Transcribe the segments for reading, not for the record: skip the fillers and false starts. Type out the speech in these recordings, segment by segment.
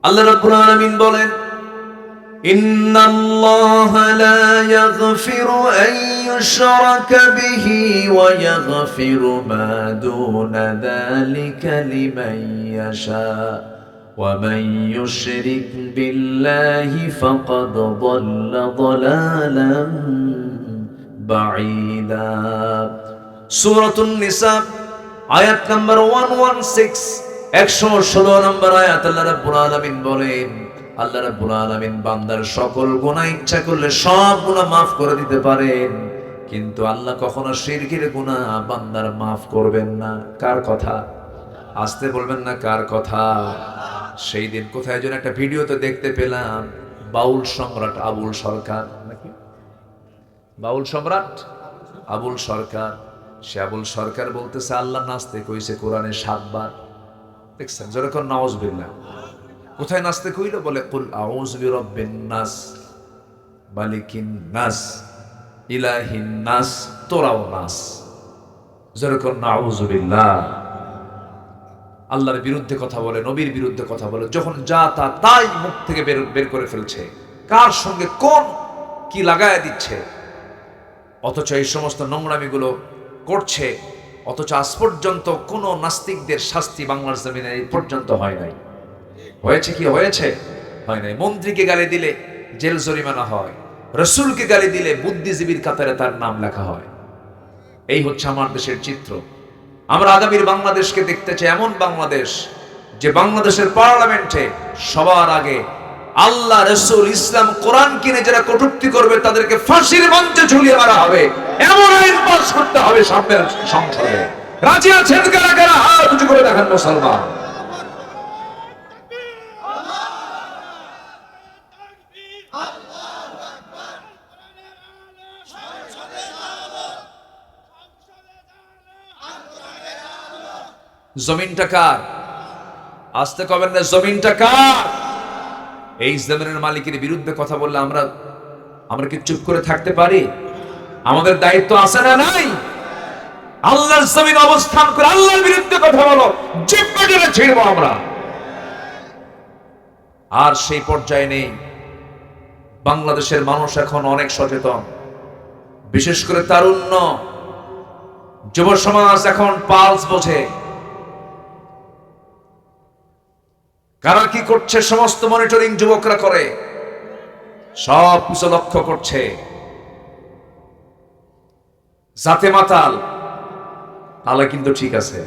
আল্লাহ রাব্বুল আলামিন বলেন, ইন্নাল্লাহা লা ইয়াগফিরু আন ইউশরাকা বিহি ওয়া ইয়াগফিরু মা দুনা যালিকা লিমান ইয়াশা ওয়া মান ইউশরিক বিল্লাহি ফাকাদ দাল্লা দালালান বাঈদা। সূরাতুন নিসা আয়াত নাম্বার 116, 116 নম্বর আয়াত। আল্লাহ রাব্বুল আলামিন বলেন, আল্লাহ রাব্বুল আলামিন বান্দার সকল গুনাহ ইচ্ছা করলে সব গুনাহ maaf করে দিতে পারেন, কিন্তু আল্লাহ কখনো শিরকের গুনাহ বান্দার maaf করবেন না। কার কথা? আসতে বলবেন না, কার কথা? সেই দিন কোথায় যেন একটা ভিডিওতে দেখতে পেলাম, বাউল সম্রাট আবুল সরকার, নাকি বাউল সম্রাট আবুল সরকার, সে আবুল সরকার বলতেছে আল্লাহ নাচতে কইছে কোরআনে 7 বার। দেখছেন? যেরকম নাউজুবিল্লাহ। কোথায় নাচতে কইল? বলে কুল আউযু বিরাব্বিন নাস মালিকিন নাস ইলাহিন নাস, তোরাও নাস। যেরকম নাউজুবিল্লাহ। আল্লাহর বিরুদ্ধে কথা বলে, নবীর বিরুদ্ধে কথা বলে, যখন যা তা তাই মুখ থেকে বের করে ফেলছে, কার সঙ্গে কোন কি লাগায় দিচ্ছে, অথচ এই সমস্ত নোংরামিগুলো করছে, অথচ আজ পর্যন্ত কোন নাস্তিকদের শাস্তি বাংলার জমিনে এই পর্যন্ত হয় নাই। হয়েছে কি? হয়েছে? হয় নাই। মন্ত্রীকে গালি দিলে জেল জরিমানা হয়, রাসূলকে গালি দিলে বুদ্ধিজীবীর কাতারে তার নাম লেখা হয়। এই হচ্ছে আমার দেশের চিত্র। আমরা আগামীর বাংলাদেশকে দেখতে চাই এমন বাংলাদেশ, যে বাংলাদেশের পার্লামেন্টে সবার আগে আল্লাহ, রাসূল, ইসলাম, কোরআন কিনে যারা কটূক্তি করবে তাদেরকে ফাঁসির মঞ্চে ঝুলিয়ে মারা হবে, এমন আইন পাস করতে হবে সামনের সংসদে। রাজি আছেন কারা কারা? হাত উঁচু করে দেখান মুসলমান। জমিনটা কার? আসতে কবেন না, জমিনটা কার? এই জমিনের মালিকের বিরুদ্ধে কথা বললে আমরা কি চুপ করে থাকতে পারি? আমাদের দায়িত্ব আছে না নাই? আল্লাহর জমিন অবস্থান করে আল্লাহর বিরুদ্ধে কথা বলো, জিহ্বা টেনে ছিঁড়বো আমরা। আর সেই পর্যায়ে নেই। বাংলাদেশের মানুষ এখন অনেক সচেতন, বিশেষ করে তারুণ্য, যুব সমাজ এখন পালস বোঝে। কারা কি করছে সমস্ত মনিটরিং যুবকরা করে, সব কিছু লক্ষ্য করছে। জাতে মাতাল তাহলে কিন্তু ঠিক আছে।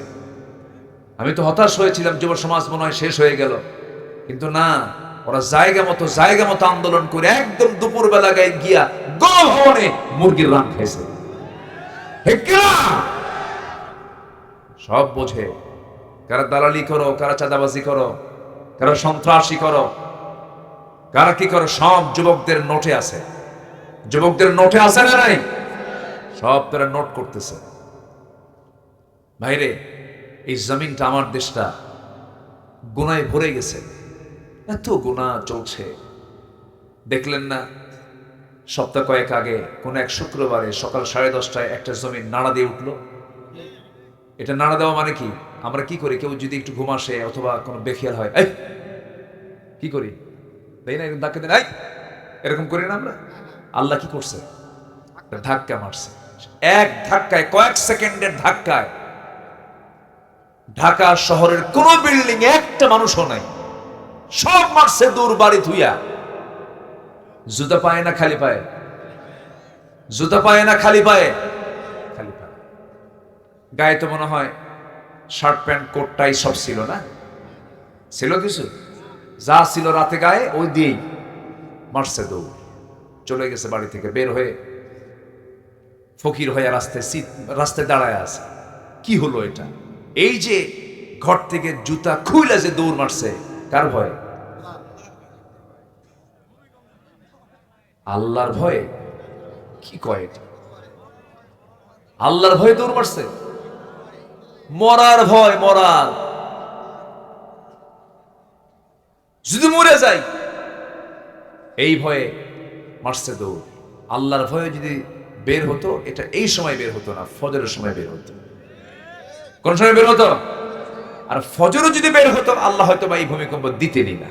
আমি তো হতাশ হয়েছিলাম, যুব সমাজ মনে হয় শেষ হয়ে গেল, কিন্তু না, ওরা জায়গা মতো আন্দোলন করে একদম দুপুর বেলা গায়ে গিয়া গণভবনে মুরগির রান খাইছে। সব বোঝে। কারা দালালি করো, কারা চাঁদাবাজি করো, কারা সন্ত্রাসী করো, কারা কি করো, সব যুবকদের নোটে আছে। যুবকদের নোটে আছে না নাই? সব তারা নোট করতেছে। ভাইরে, এই জমিনটা, আমার দেশটা গুনায় ভরে গেছে। এত গুনাহ চলছে। দেখলেন না সপ্তাহ কয়েক আগে কোন এক শুক্রবারে সকাল 10:30টায় একটা জমিন নাড়া দিয়ে উঠলো। এটা নাড়া দেওয়া মানে কি? আমরা কি করি, কেউ যদি একটু ঘুম আসে অথবা কোনো বেখেয়াল হয়, এই কি করি, তাই না, ধাক্কা দেন, এই এরকম করি না আমরা? আল্লাহ কি করছে? ধাক্কা মারছে। এক ধাক্কায়, কয়েক সেকেন্ডের ধাক্কায় ঢাকা শহরের কোন বিল্ডিং একটা মানুষও নাই, সব মারছে দূর বাড়ি ধুইয়া। জুতা পায় না খালি পায়ে? জুতা পায় না খালি পায়ে? খালি পায়ে। গায়ে তো মনে হয় শার্ট প্যান্ট কোট টাই সব ছিল না? ছিল কিছু? যা ছিল রাতে গায়ে ওই দিয়েই মারছে দৌড়। চলে গেছে বাড়ি থেকে বের হয়ে, ফকির হয়ে রাস্তায় দাঁড়ায় আছে। কি হলো এটা? এই যে ঘর থেকে জুতা খুইলা যে দৌড় মারছে, কার ভয়ে? আল্লাহর ভয়ে। কি কয় এটা? আল্লাহর ভয়ে দৌড় মারছে? মরার ভয়, মরার। যদি মরে যাই এই ভয়ে মারছে দৌড়। আল্লাহর ভয়ে যদি বের হতো, এটা এই সময় বের হতো না, ফজরের সময় বের হতো। কোন সময় বের হতো? আর ফজরও যদি বের হতো, আল্লাহ হয়তো বা এই ভূমিকম্প দিতেনই না।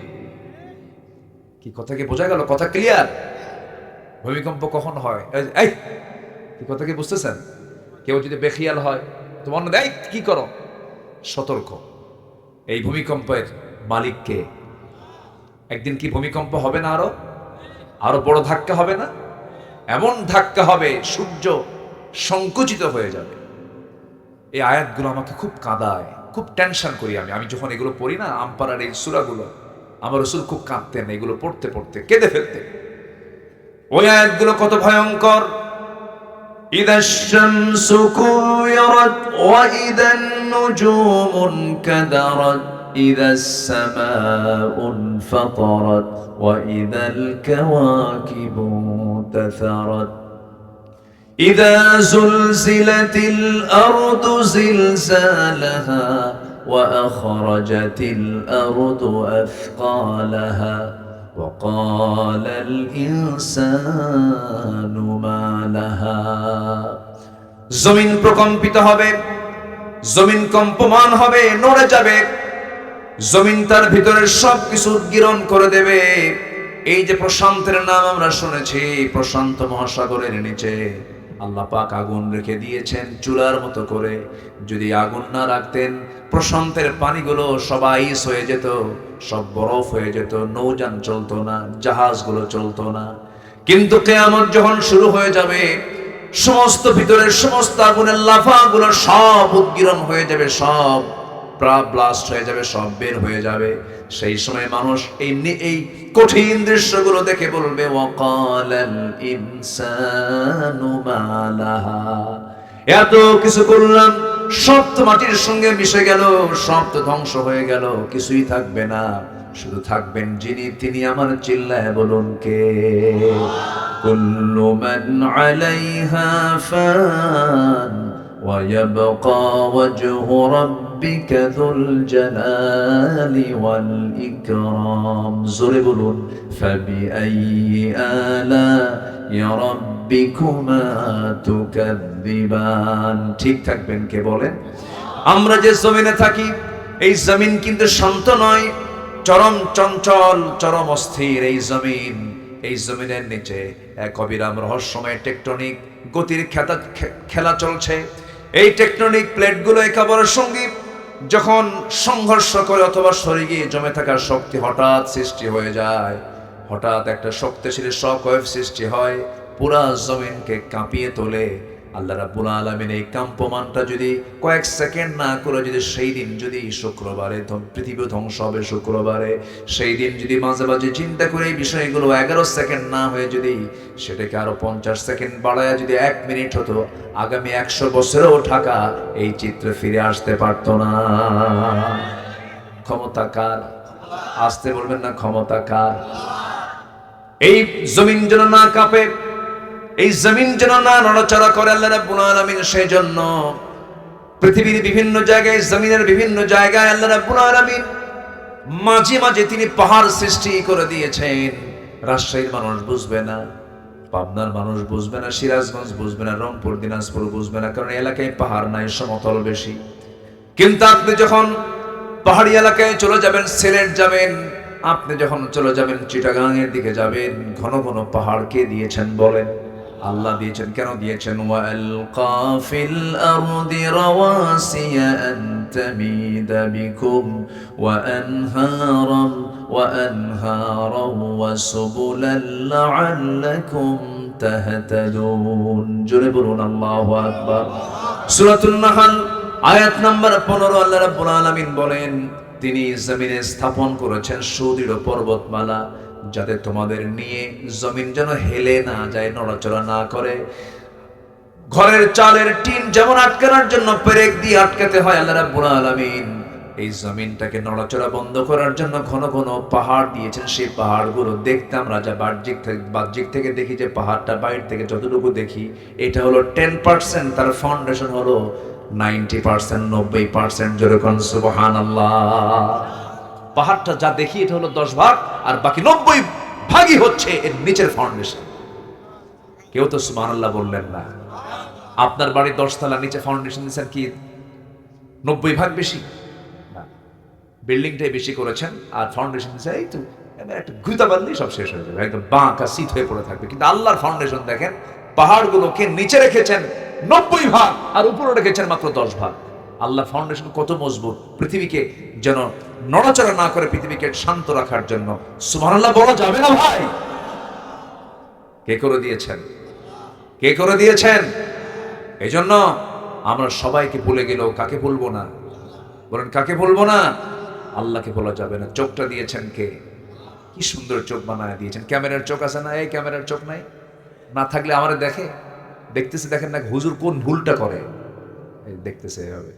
কি কথা কি বোঝা গেল? কথা ক্লিয়ার? ভূমিকম্প কখন হয়? এই কি কথা কি বুঝতেছেন? কেউ যদি বেখিয়াল হয় তো মনে দেয় কি করো, সতর্ক। এই ভূমিকম্পের মালিক কে? একদিন কি ভূমিকম্প হবে না? আরো আরো বড় ধাক্কা হবে না? এমন ধাক্কা হবে সূর্য সংকুচিত হয়ে যাবে। এই আয়াতগুলো আমাকে খুব কাঁদায়, খুব টেনশন করি আমি যখন এগুলো পড়ি না, আমপারার এই সূরাগুলো, আমার রাসূল খুব কাঁদতেন এগুলো পড়তে পড়তে, কেঁদে ফেলতেন। ওই আয়াতগুলো কত ভয়ঙ্কর! ইদাশ শামসু কুওয়ারাত ওয়া ইদান নুজুমু কাদারাত ইদাস সামাউ ফাতারাত ওয়া ইদাল কাওয়াকিবু তাসারাত ইযা যুলজিলাতিল আরদু জিলজালাহা ওয়া আখরাজাতিল আরদু আথকালাহা وقال الإنسان ما لها জমিন প্রকম্পিত হবে, জমিন কম্পমান হবে, নড়ে যাবে, জমিন তার ভিতরের সবকিছু উদ্গীরণ করে দেবে। এই যে প্রশান্তের নাম আমরা শুনেছি, প্রশান্ত মহাসাগরের নিচে আল্লাহ পাক আগুন রেখে দিয়েছেন চুলার মতো করে। যদি আগুন না রাখতেন প্রশান্তের পানিগুলো সব আইস হয়ে যেত, সব বরফ হয়ে যেত, নৌযান চলতো না, জাহাজগুলো চলতো না। কিন্তু কিয়ামত যখন শুরু হয়ে যাবে, সমস্ত ভিতরের সমস্ত আগুনের লাফাগুলো সব উদ্গীরণ হয়ে যাবে, সব ব্লাস্ট হয়ে যাবে, সব বের হয়ে যাবে। সেই সময় মানুষ এই কঠিন দৃশ্যগুলো দেখে বলবে ওয়াকালাল ইনসানু মা লাহা, এত কিছু করলাম সব তো মাটির সঙ্গে মিশে গেল, সব তো ধ্বংস হয়ে গেল, কিছুই থাকবে না, শুধু থাকবেন যিনি, তিনি আমার চিল্লায় বলুন কে? কুল্লু মান আলাইহা ফান ওয়া ইয়াবকা ওয়াজহু রাব্বিকা যুল জালালি ওয়াল ইকরাম। জোরে বলুন ফাবিআইয়ি আলা'i রাব্বিকুমা তুকাযযিবান। ঠিক থাকবেন কে বলেন? আমরা যে জমিনে থাকি, এই জমিন কিন্তু শান্ত নয়, চরম চঞ্চল, চরম অস্থির এই জমিন। এই জমিনের নিচে এক অবিরাম রহস্যময় টেকটনিক গতির খেলা চলছে। এই টেকটনিক প্লেটগুলো একে অপরের সঙ্গে যখন সংঘর্ষ করে অথবা সরে গিয়ে জমে থাকার শক্তি হঠাৎ সৃষ্টি হয়ে যায়, হঠাৎ একটা শক্তিশালী শকওয়েভ সৃষ্টি হয়, পুরা জমিনকে কাঁপিয়ে তোলে। আল্লাহ রাব্বুল আলামিন এই কম্পমানটা যদি কয়েক সেকেন্ড না করে, যদি সেই দিন যদি শুক্রবারে পৃথিবী ধ্বংস হবে, শুক্রবারে সেই দিন যদি মাঝে মাঝে চিন্তা করে এই বিষয়গুলো 11 সেকেন্ড না হয়ে যদি সেটাকে আরো 50 সেকেন্ড বাড়ায় যদি 1 মিনিট হতো, আগামী 100 বছরেও ঢাকা এই চিত্র ফিরে আসতে পারত না। ক্ষমতা কার? আসতে বলবেন না, ক্ষমতা কার? এই জমিন যেন না কাঁপে, এই জমিন যেন না নড়াচড়া করে আল্লাহ রাব্বুল আলামিন সেই জন্য পৃথিবীর বিভিন্ন জায়গায়, জমিনের বিভিন্ন জায়গায় আল্লাহ রাব্বুল আলামিন মাঝে মাঝে তিনি পাহাড় সৃষ্টি করে দিয়েছেন। রাজশাহীর মানুষ বুঝবে না, পাবনার মানুষ বুঝবে না, সিরাজগঞ্জ বুঝবে না, রংপুর দিনাজপুর বুঝবে না, কারণ এলাকায় পাহাড় নাই, সমতল বেশি। কিন্তু আপনি যখন পাহাড়ি এলাকায় চলে যাবেন, সিলেট যাবেন, আপনি যখন চলে যাবেন চিটাগাং এর দিকে যাবেন, ঘন ঘন পাহাড় কে দিয়েছেন বলেন? আল্লাহ দিয়েছেন। কেন দিয়েছেন? ওয়ালকা ফিল আরদি রাওয়াসিয়া আন তামিদা বিকুম ওয়া আনহারাম ওয়া সুবুলান লাআল্লাকুম তাহতাদুন। জোরে বলুন আল্লাহু আকবার। সূরাতুন নাহল আয়াত নাম্বার 15 আল্লাহ রাব্বুল আলামিন বলেন, তিনি জমিনে স্থাপন করেছেন সুদৃঢ় পর্বতমালা, যাতে তোমাদের নিয়ে জমিন যেন হেলে না যায়, নড়াচড়া না করে। ঘরের চালের টিন যেমন আটকানোর জন্য পেরেক দিয়ে আটকাতে হয়, আল্লাহ রাব্বুল আলামিন এই জমিনটাকে নড়াচড়া বন্ধ করার জন্য ঘন ঘন পাহাড় দিয়েছেন। সেই পাহাড়গুলো দেখতে আমরা যা বাহ্যিক থেকে দেখি, যে পাহাড়টা বাইরে থেকে যতটুকু দেখি, এটা হলো 10%, তার ফাউন্ডেশন হলো 90%, 90%। যেরকম সুবহানাল্লাহ। পাহাড়টা যা দেখি এটা হলো 10 ভাগ, আর বাকি 90 ভাগই হচ্ছে এর নিচের ফাউন্ডেশন। কেউ তো সুবহানাল্লাহ বললেন না। আপনার বাড়ি 10 তলা, নিচে ফাউন্ডেশন দিয়েছেন কি 90 ভাগ বেশি? না, বিল্ডিংটাই বেশি করেছেন আর ফাউন্ডেশন দিয়েছেন এই তো একটা গুতা বানলেই সব শেষ হয়ে যাবে, একদম বাঁকা সিট হয়ে পড়ে থাকবে। কিন্তু আল্লাহর ফাউন্ডেশন দেখেন, পাহাড়গুলোকে নিচে রেখেছেন 90 ভাগ আর উপরে রেখেছেন মাত্র 10 ভাগ। আল্লাহ ফাউন্ডেশন কত মজবুত, পৃথিবীকে যেন নড়াচড়া না করে পৃথিবীকে শান্ত রাখার জন্য। সুবহানাল্লাহ বলা যাবে না ভাই? কে করে দিয়েছেন? কে করে দিয়েছেন? এই জন্য আমরা সবাইকে ভুলে গেলেও কাকে ভুলবো না? বলেন কাকে ভুলবো না? আল্লাহকে বলা যাবে না। চোখটা দিয়েছেন কে? কি সুন্দর চোখ বানায় দিয়েছেন। ক্যামেরার চোখ আছে না? এই ক্যামেরার চোখ নাই, না থাকলে আমারে দেখে, দেখতেছে, দেখেন না হুজুর কোন ভুলটা করে, দেখতেছে এভাবে।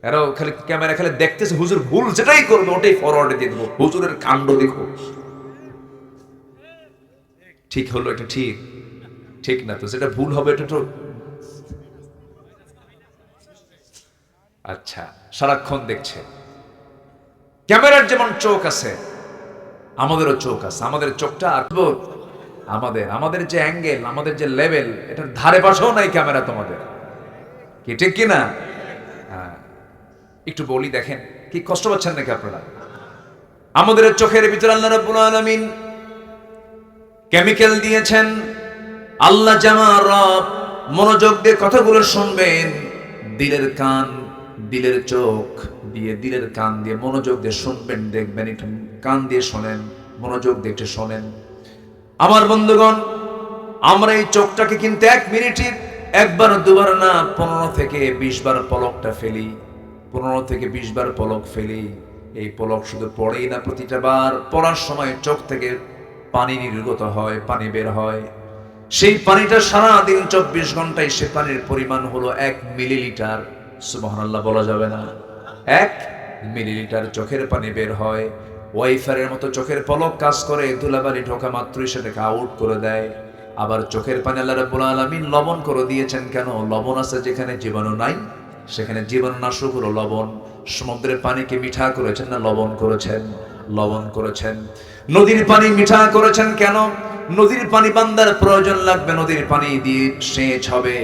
এরাও খালি ক্যামেরা খালি দেখতেছে, হুজুর ভুল যেটাই করবে ওটাই ফরওয়ার্ডে দিয়ে দেবো, হুজুরের কাণ্ড দেখো। ঠিক হলো এটা, ঠিক ঠিক না তো যেটা ভুল হবে এটা তো আচ্ছা সারাক্ষণ দেখছে। ক্যামেরার যেমন চোখ আছে আমাদেরও চোখ আছে। আমাদের চোখটা আমাদের যে অ্যাঙ্গেল, আমাদের যে লেভেল, এটার ধারে পাশেও নাই ক্যামেরা তোমাদের, কি ঠিক কিনা? হ্যাঁ, একটু বলি দেখেন, কি কষ্ট পাচ্ছেন নাকি আপনারা? আমাদের চোখের ভিতরে আল্লাহ রাব্বুল আলামিন কেমিক্যাল দিয়েছেন। আল্লাহ জামা রব, মনোযোগ দিয়ে কথাগুলো শুনবেন। দিলের কান, দিলের চোখ দিয়ে, দিলের কান দিয়ে মনোযোগ দিয়ে শুনবেন, দেখবেন। একটু কান দিয়ে শোনেন, মনোযোগ দিয়ে একটু শোনেন। আমার বন্ধুগণ, আমরা এই চোখটাকে কিন্তু 1 মিনিটে একবার দুবার না, 15 থেকে 20 বার পলকটা ফেলি। 15 থেকে 20 বার পলক ফেলি। এই পলক শুধু পড়েই না, প্রতিটা বার পড়ার সময় চোখ থেকে পানি নির্গত হয়, পানি বের হয়। সেই পানিটা সারাদিন 24 ঘন্টায় সে পানির পরিমাণ হলো 1 মিলিলিটার। সুবহানাল্লাহ বলা যাবে না? 1 মিলিলিটার চোখের পানি বের হয়। ওয়াইফারের মতো চোখের পলক কাজ করে, ধুলাবালি ঢোকা মাত্রই সেটাকে আউট করে দেয়। আবার চোখের পানি আল্লাহ রাব্বুল আলামিন লবণ করে দিয়েছেন। কেন? লবণ আছে যেখানে জীবাণু নাই, সেখানে জীবাণুনাশক হলো লবণ। সমুদ্রের পানিকে মিঠা করেছেন না লবণ করেছেন? লবণ করেছেন। নদীর পানি মিঠা করেছেন কেন? নদীর পানি বান্দার প্রয়োজন লাগবে, নদীর পানি দিয়ে সেচ হবে,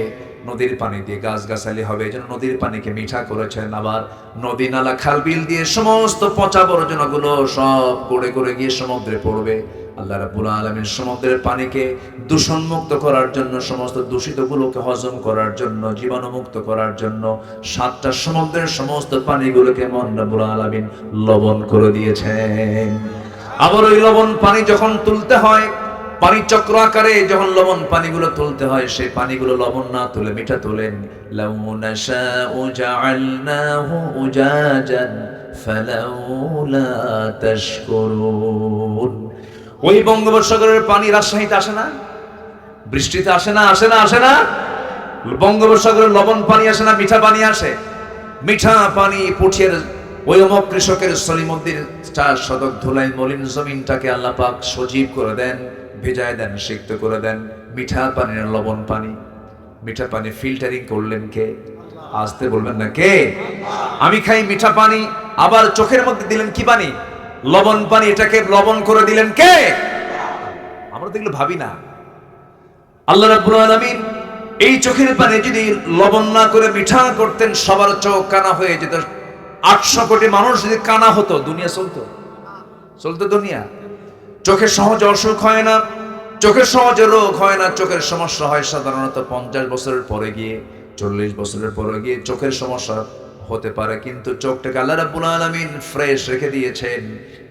নদীর পানি দিয়ে গাছগাছালি হবে, এই জন্য নদীর পানিকে মিঠা করেছেন। আবার নদী নালা খাল বিল দিয়ে সমস্ত পচা আবর্জনাগুলো সব গড়ে গড়ে গিয়ে সমুদ্রে পড়বে। আল্লাহ রাব্বুল আলামিন সমুদ্রের পানিকে দূষণমুক্ত করার জন্য, সমস্ত দূষিতগুলোকে হজম করার জন্য, জীবাণুমুক্ত করার জন্য 7টা সমুদ্রের সমস্ত পানিগুলোকে মহান রাব্বুল আলামিন লবণ করে দিয়েছেন। আবার ওই লবণ পানি যখন তুলতে হয়, পানি চক্র আকারে যখন লবণ পানিগুলো তুলতে হয়, সেই পানিগুলো লবণ না তুলে মিঠা তোলেন। লাউ নাশাউ জাআলনাহু উজাজান ফালাউলা তাশকুরুন। ওই বঙ্গোপসাগরের পানি রাজশাহীতে আসে না? বৃষ্টিতে আসে না? আসে না? আসে না? বঙ্গোপসাগরের লবণ পানি আসে না? মিঠা পানি আসে। মিঠা পানি পুঠিয়ের ওই অমক কৃষকের সলিমুদ্দিন 4 শতক ধুলাই মলিন জমিনটাকে আল্লাহ পাক সজীব করে দেন, ভেজায় দেন, সিক্ত করে দেন। মিঠা পানির লবণ পানি, মিঠা পানি ফিল্টারিং করলেন কে? আসতে বলবেন না কে? আমি খাই মিঠা পানি, আবার চোখের মধ্যে দিলেন কি পানি? লবণ পানি। এটাকে লবণ করে দিলেন কে? আমরা তো এগুলো ভাবি না। আল্লাহ রাব্বুল আলামিন এই চোখের পানি যদি লবণ না করে মিঠা করতেন, সবার চোখ কানা হয়ে যেত। 800 কোটি মানুষ যদি কানা হতো, দুনিয়া চলতো? চলতো দুনিয়া? চোখের সহজে অসুখ হয় না, চোখের সহজে রোগ হয় না। চোখের সমস্যা হয় সাধারণত 50 বছরের পরে গিয়ে, 40 বছরের পরে গিয়ে চোখের সমস্যা হতে পারে। কিন্তু চোখটাকে আল্লাহ রাব্বুল আলামিন ফ্রেশ রেখে দিয়েছেন।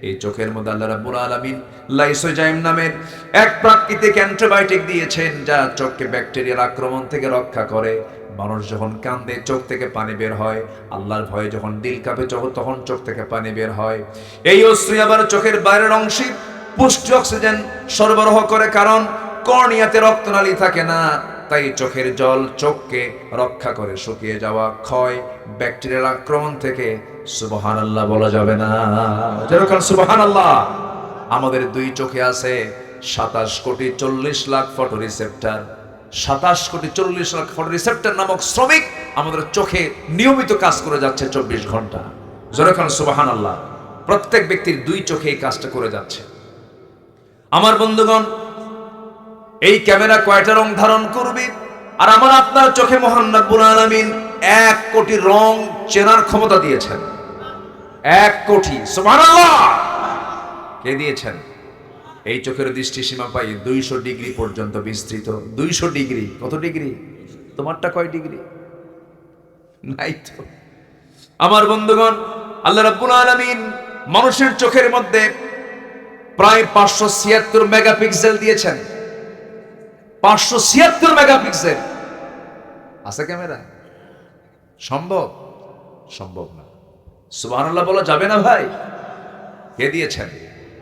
এই চোখের মধ্যে আল্লাহ রাব্বুল আলামিন লাইসোজাইম নামের এক প্রাকৃতিক অ্যান্টিবায়োটিক দিয়েছেন, যা চোখকে ব্যাকটেরিয়ার আক্রমণ থেকে রক্ষা করে। মানুষ যখন কান্দে চোখ থেকে পানি বের হয়, আল্লাহর ভয়ে যখন দিল কাঁপে তখন চোখ থেকে পানি বের হয়। এই অশ্রু আবার চোখের বাইরের অংশে পুষ্টি অক্সিজেন সরবরাহ করে, কারণ কর্নিয়াতে রক্তনালী থাকে না, তাই চোখের জল চোখকে রক্ষা করে শুকিয়ে যাওয়া, ক্ষয়, ব্যাকটেরিয়ার আক্রমণ থেকে। সুবহানাল্লাহ বলা যাবে না? যেরকম সুবহানাল্লাহ। আমাদের 2 চোখে আছে 27 কোটি 40 লাখ ফটো রিসেপ্টর। 27 কোটি 40 লাখ ফটো রিসেপ্টর নামক শ্রমিক আমাদের চোখে নিয়মিত কাজ করে যাচ্ছে 24 ঘন্টা। যেরকম সুবহানাল্লাহ। প্রত্যেক ব্যক্তির 2 চোখে এই কাজটা করে যাচ্ছে। আমার বন্ধুগণ, এই ক্যামেরা কয়টা রং ধারণ করবে? আর আমার আপনার চোখে মহান রব্বুল আলামিন 1 কোটি রং চেনার ক্ষমতা দিয়েছেন। 1 কোটি। সুবহানাল্লাহ। কে দিয়েছেন? এই চোখের দৃষ্টি সীমা পাই 200 ডিগ্রি পর্যন্ত বিস্তৃত। 200 ডিগ্রি। কত ডিগ্রি? তোমারটা কয় ডিগ্রি? নাই তো। আমার বন্ধুগণ, আল্লাহ রাব্বুল আলামিন মানুষের চোখের মধ্যে প্রায় 576 মেগাপিক্সেল দিয়েছেন। 576 মেগাপিক্সেল আছে ক্যামেরা। সম্ভব? সম্ভব না। সুবহানাল্লাহ বলা যাবে না ভাই? কে দিয়েছেন?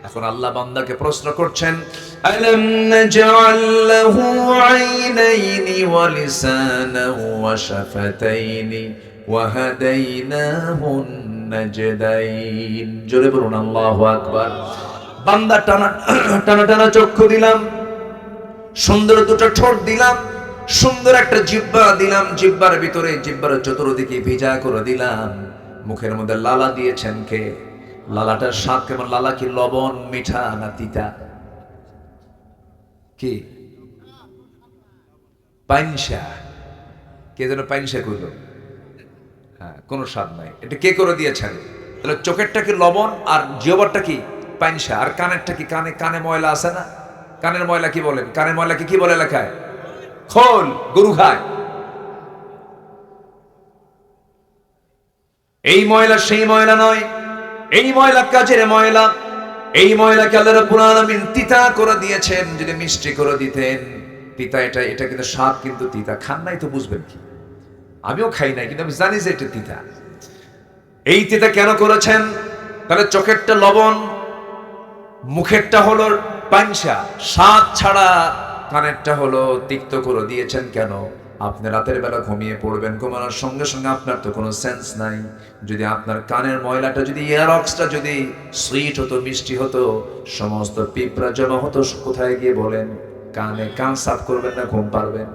এখন আল্লাহ বান্দাকে প্রশ্ন করছেন, আলাম নাজআল লাহু আইনাইনি ওয়া লিসানান ওয়া শাফাতাইনি ওয়া হাদাইনাহুন নাজদাইন। জোরে বলুন আল্লাহু আকবার। বান্দা টানা টানা টানা চক্ষু দিলাম, সুন্দর দুটো ঠোঁট দিলাম, সুন্দর একটা জিহ্বা দিলাম, জিহ্বার ভিতরে জিহ্বার চতুর্দিকে ভিজা করে দিলাম। মুখের মধ্যে লালা দিয়েছেন কে? লালাটার স্বাদ কেমন? লালা কি লবণ, মিঠা না তিতা? কি পাইনশা? কে যেন পাইনশা কইল? হ্যাঁ, কোনো স্বাদ নাই। এটা কে করে দিয়েছেন? তাহলে চোখেরটা কি লবণ, আর জিহ্বারটা কি পাইনশা, আর কানেরটা কি? কানে ময়লা আছে না? কানের ময়লা কি বলেন? কানের ময়লাকে কি বলে লেখায়? খোল। গরু খায়। এই ময়লা সেই ময়লা নয়, এই ময়লা কাজের ময়লা। এই ময়লাকে আল্লাহ রাব্বুল আলামিন তিতা করে দিয়েছেন। যদি মিষ্টি করে দিতেন, তিতা এটা কিন্তু স্বাদ, কিন্তু তিতা। খান নাই তো বুঝবেন কি? আমিও খাই নাই, কিন্তু আমি জানি যে এটা তিতা। এই তিতা কেন করেছেন? তাহলে চোখেরটা লবণ, মুখেরটা হলো পাইনসা, স্বাদ ছাড়া। কানেরটা হলো তিক্ত করে দিয়েছেন কেন? আপনি রাতের বেলা ঘুমিয়ে পড়বেন, ঘুমানোর সঙ্গে সঙ্গে আপনার তো কোনো সেন্স নাই। যদি আপনার কানের ময়লাটা, যদি এয়ারক্সটা যদি সুইট হতো, মিষ্টি হতো, সমস্ত পিঁপড়া জমা হতো কোথায় গিয়ে বলেন? কানে। কান সাফ করবেন না ঘুম পারবেন?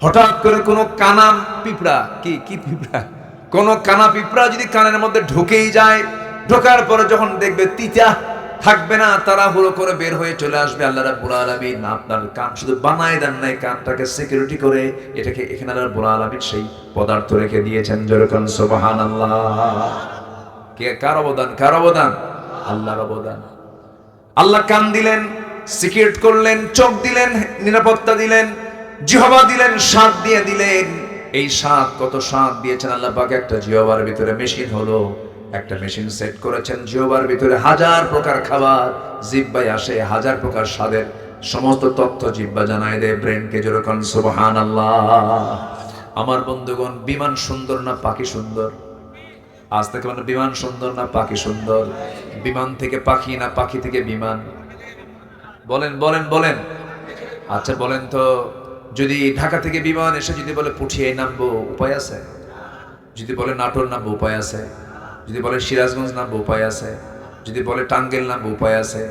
হঠাৎ করে কোনো কানা পিঁপড়া, কি পিঁপড়া, কোনো কানা পিঁপড়া যদি কানের মধ্যে ঢুকেই যায়, ঢোকার পরে যখন দেখবে তিতা থাকবে না, তাড়াহুড়ো করে বের হয়ে চলে আসবে। আল্লাহ রাব্বুল আলামিন আপনার কান শুধু বানায় দেন নাই, কানটাকে সিকিউরিটি করে এটাকে এখানে আল্লাহ রাব্বুল আলামিন সেই পদার্থ রেখে দিয়েছেন। যেরকম সুবহানাল্লাহ। কে? কার অবদান? কার অবদান? আল্লাহর অবদান। আল্লাহ কান দিলেন, সিকিউরিট করলেন, চোখ দিলেন, নিরাপত্তা দিলেন, জিহ্বা দিলেন, স্বাদ দিয়ে দিলেন। এই স্বাদ, কত স্বাদ দিয়েছেন আল্লাহ পাক। একটা জিহ্বার ভিতরে মেশিন হলো, একটা মেশিন সেট করেছেন। জিহ্বার ভিতরে 1000 প্রকার খাবার, জিহ্বায় আসে 1000 প্রকার স্বাদের সমস্ত তথ্য জিহ্বা জানায় দেয় ব্রেনকে। যেরকম সুবহানাল্লাহ। আমার বন্ধুগণ, বিমান সুন্দর না পাখি সুন্দর? আজ থেকে মানে বিমান সুন্দর না পাখি সুন্দর? বিমান থেকে পাখি না পাখি থেকে বিমান? বলেন বলেন বলেন। আচ্ছা বলেন তো, যদি ঢাকা থেকে বিমান এসে যদি বলে পুঠিয়ে নামবো, উপায় আছে? যদি বলে নাটোর নামবো, উপায় আছে? যদি বলে সিরাজগঞ্জ নামবো, উপায় আছে? যদি বলে টাঙ্গাইল নামবো, উপায় আছে?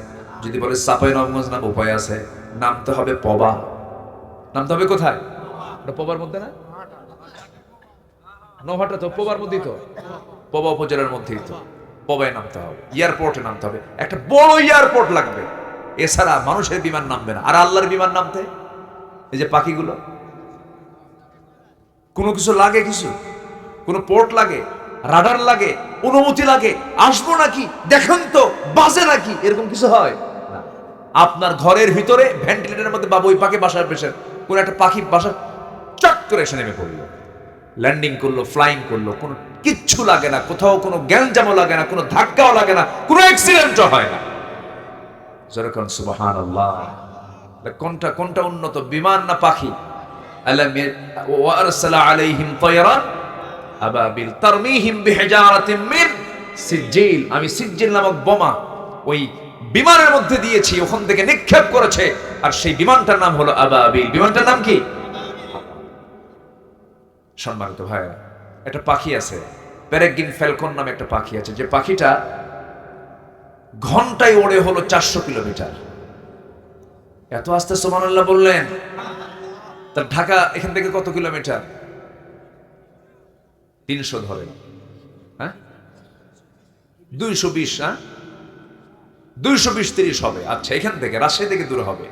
যদি বলে চাঁপাইনবাবগঞ্জ নামবো, উপায় আছে? নামতে হবে পবা। নামতে হবে কোথায়? পবার মধ্যে না? নৌহাটা তো পবার মধ্যেই তো, পবা উপজেলার মধ্যেই তো। পবায় নামতে হবে, এয়ারপোর্টে নামতে হবে, একটা বড় এয়ারপোর্ট লাগবে। এছাড়া মানুষের বিমান নামবে না। আর আল্লাহর বিমান নামতে, এই যে পাখিগুলো, কোনো কিছু লাগে? কিছু কোনো পোর্ট লাগে, রাডার লাগে, অনুমতি লাগে? আসবো নাকি, দেখেন তো বাজে নাকি, এরকম কিছু হয় না। আপনার ঘরের ভিতরে ভেন্টিলেটরের মধ্যে বা ওই পাখি বাসার পেশেন্ট, কোন একটা পাখি বাসা চট করে এসে নেমে পড়লো, ল্যান্ডিং করলো, ফ্লাইং করলো, কোনো কিচ্ছু লাগে না, কোথাও কোনো গ্যাঞ্জামও লাগে না, কোনো ধাক্কাও লাগে না, কোনো অ্যাক্সিডেন্টও হয় না। যেরকম সুবহানাল্লাহ। কোনটা উন্নত, বিমান না পাখি? ওয়া আরসালা আলাইহিম তায়রান আবাবিল তারমিহিম বিহিজারাতিন মিন সিজিল। আমি সিজিল নামক বোমা ওই বিমানের মধ্যে দিয়েছি, ওখান থেকে নিক্ষেপ করেছে, আর সেই বিমানটার নাম হলো আবাবিল। বিমানটার নাম কি? সম্মানিত ভাইরা, একটা পাখি আছে, পেরেগ্রিন ফ্যালকন নামে একটা পাখি আছে, যে পাখিটা ঘন্টায় ওড়ে হলো 400 কিলোমিটার। এত আস্তে সুবহানাল্লাহ বললেন। তার ঢাকা এখান থেকে কত কিলোমিটার? 300 ধরেন, হ্যাঁ 220, হ্যাঁ 220-30 হবে। আচ্ছা, এখান থেকে রাজশাহী থেকে দূরে হবে,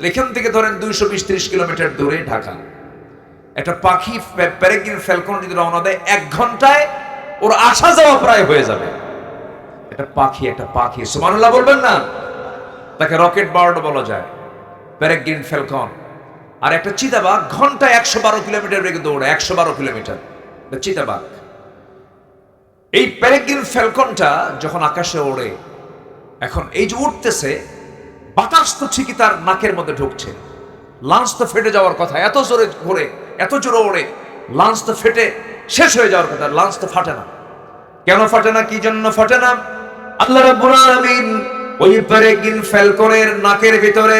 এখান থেকে ধরেন 220-30 কিলোমিটার দূরে ঢাকা। একটা পাখি পেরেগ্রিন ফ্যালকন যদি রওনা দেয়, 1 ঘন্টায় ওর আসা যাওয়া প্রায় হয়ে যাবে। একটা পাখি সুবহানাল্লাহ বলবেন না? তাকে রকেট বার্ড বলা যায়, পেরেগ্রিন ফ্যালকন। আর একটা চিতাবাঘ ঘন্টায় 112 কিলোমিটার বেগে দৌড়ায়, 112 কিলোমিটার চিতাবাঘ। এই পেরেগ্রিন ফ্যালকনটা যখন আকাশে ওড়ে, এখন এই যে উঠতেছে, বাতাস তো ঠিকই তার নাকের মধ্যে ঢুকছে, লাঞ্চ তো ফেটে যাওয়ার কথা, এত জোরে ঘোরে, এত জোরে ওড়ে, লাঞ্চ তো ফেটে শেষ হয়ে যাওয়ার কথা, লাঞ্চ তো ফাটে না। কেন ফাটে না, কি জন্য ফাটে না? আল্লাহ রাব্বুল আলামিন ওই পেরেগ্রিন ফ্যালকনের নাকের ভিতরে